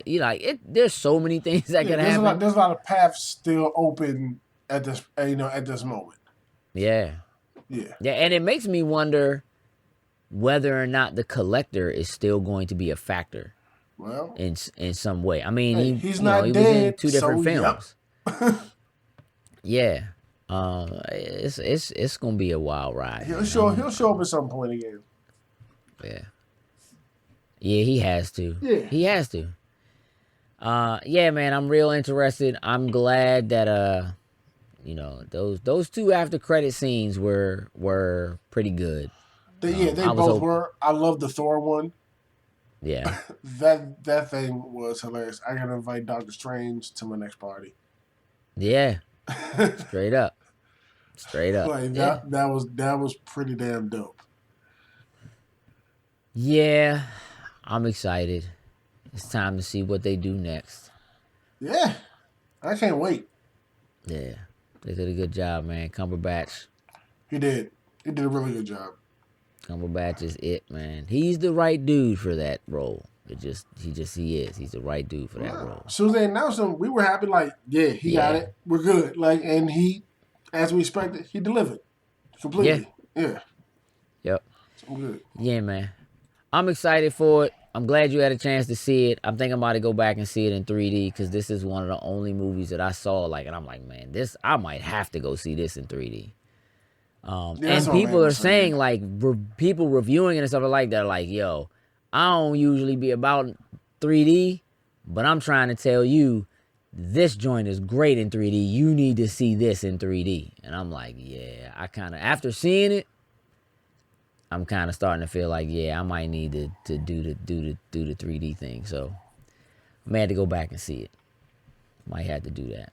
there's so many things that could happen. There's a lot of paths still open at this, at this moment. Yeah. Yeah. Yeah, and it makes me wonder whether or not the Collector is still going to be a factor. Well, in some way. I mean, he's he not dead, was in 2 different films. Yep. Yeah. It's gonna be a wild ride. He'll show up at some point again. Yeah. Yeah, he has to. Yeah. He has to. Yeah, man, I'm real interested. I'm glad that those 2 after credit scenes were pretty good. They both were. I love the Thor one. Yeah. that thing was hilarious. I gotta invite Doctor Strange to my next party. Yeah. Straight up. Like that was pretty damn dope. Yeah. I'm excited. It's time to see what they do next. Yeah. I can't wait. Yeah. They did a good job, man. Cumberbatch. He did. He did a really good job. Cumberbatch is it, man. He's the right dude for that role. He is. He's the right dude for that role. As soon as they announced him, we were happy. Like, he got it. We're good. Like, and he, as we expected, he delivered completely. Yeah. Yep. So good. Yeah, man. I'm excited for it. I'm glad you had a chance to see it. I'm thinking about to go back and see it in 3D because this is one of the only movies that I saw. And I'm like, man, I might have to go see this in 3D. And people are saying, people reviewing it and stuff like that, like, yo, I don't usually be about 3D, but I'm trying to tell you, this joint is great in 3D. You need to see this in 3D. And I'm like, yeah, after seeing it, I'm kind of starting to feel like, yeah, I might need to do the 3D thing. So I may have to go back and see it. Might have to do that.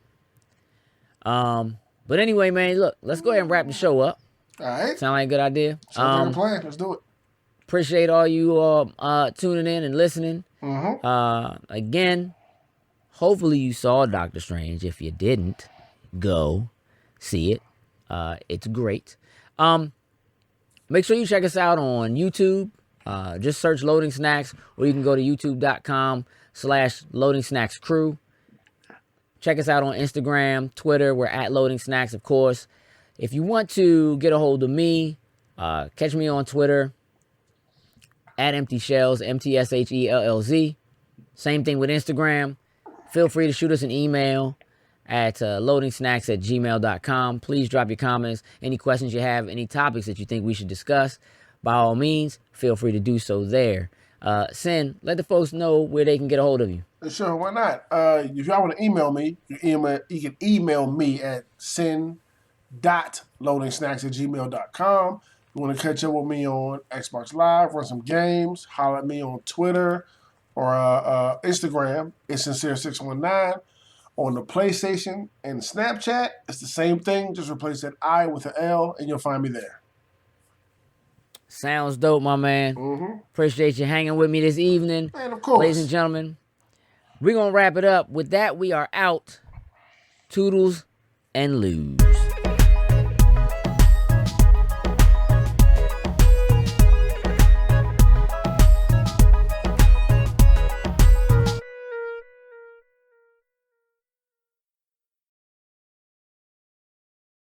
But anyway, man, look, let's go ahead and wrap the show up. All right. Sound like a good idea? Sounds like a plan. Let's do it. Appreciate all you tuning in and listening. Mm-hmm. Again, hopefully you saw Doctor Strange. If you didn't, go see it. It's great. Make sure you check us out on YouTube. Just search Loading Snacks, or you can go to youtube.com/Loading Snacks Crew. Check us out on Instagram, Twitter. We're at Loading Snacks, of course. If you want to get a hold of me, catch me on Twitter at Empty Shells, MTSHELLZ. Same thing with Instagram. Feel free to shoot us an email at loadingsnacks@gmail.com. Please drop your comments, any questions you have, any topics that you think we should discuss. By all means, feel free to do so there. Sin, let the folks know where they can get a hold of you. Sure, why not? If y'all want to email me, you can email me at sin.loadingsnacks@gmail.com. You want to catch up with me on Xbox Live, run some games, holler at me on Twitter or Instagram. It's Sincere619. On the PlayStation and Snapchat, it's the same thing. Just replace that I with an L, and you'll find me there. Sounds dope, my man. Mm-hmm. Appreciate you hanging with me this evening. And of course. Ladies and gentlemen, we're going to wrap it up. With that, we are out. Toodles and lube.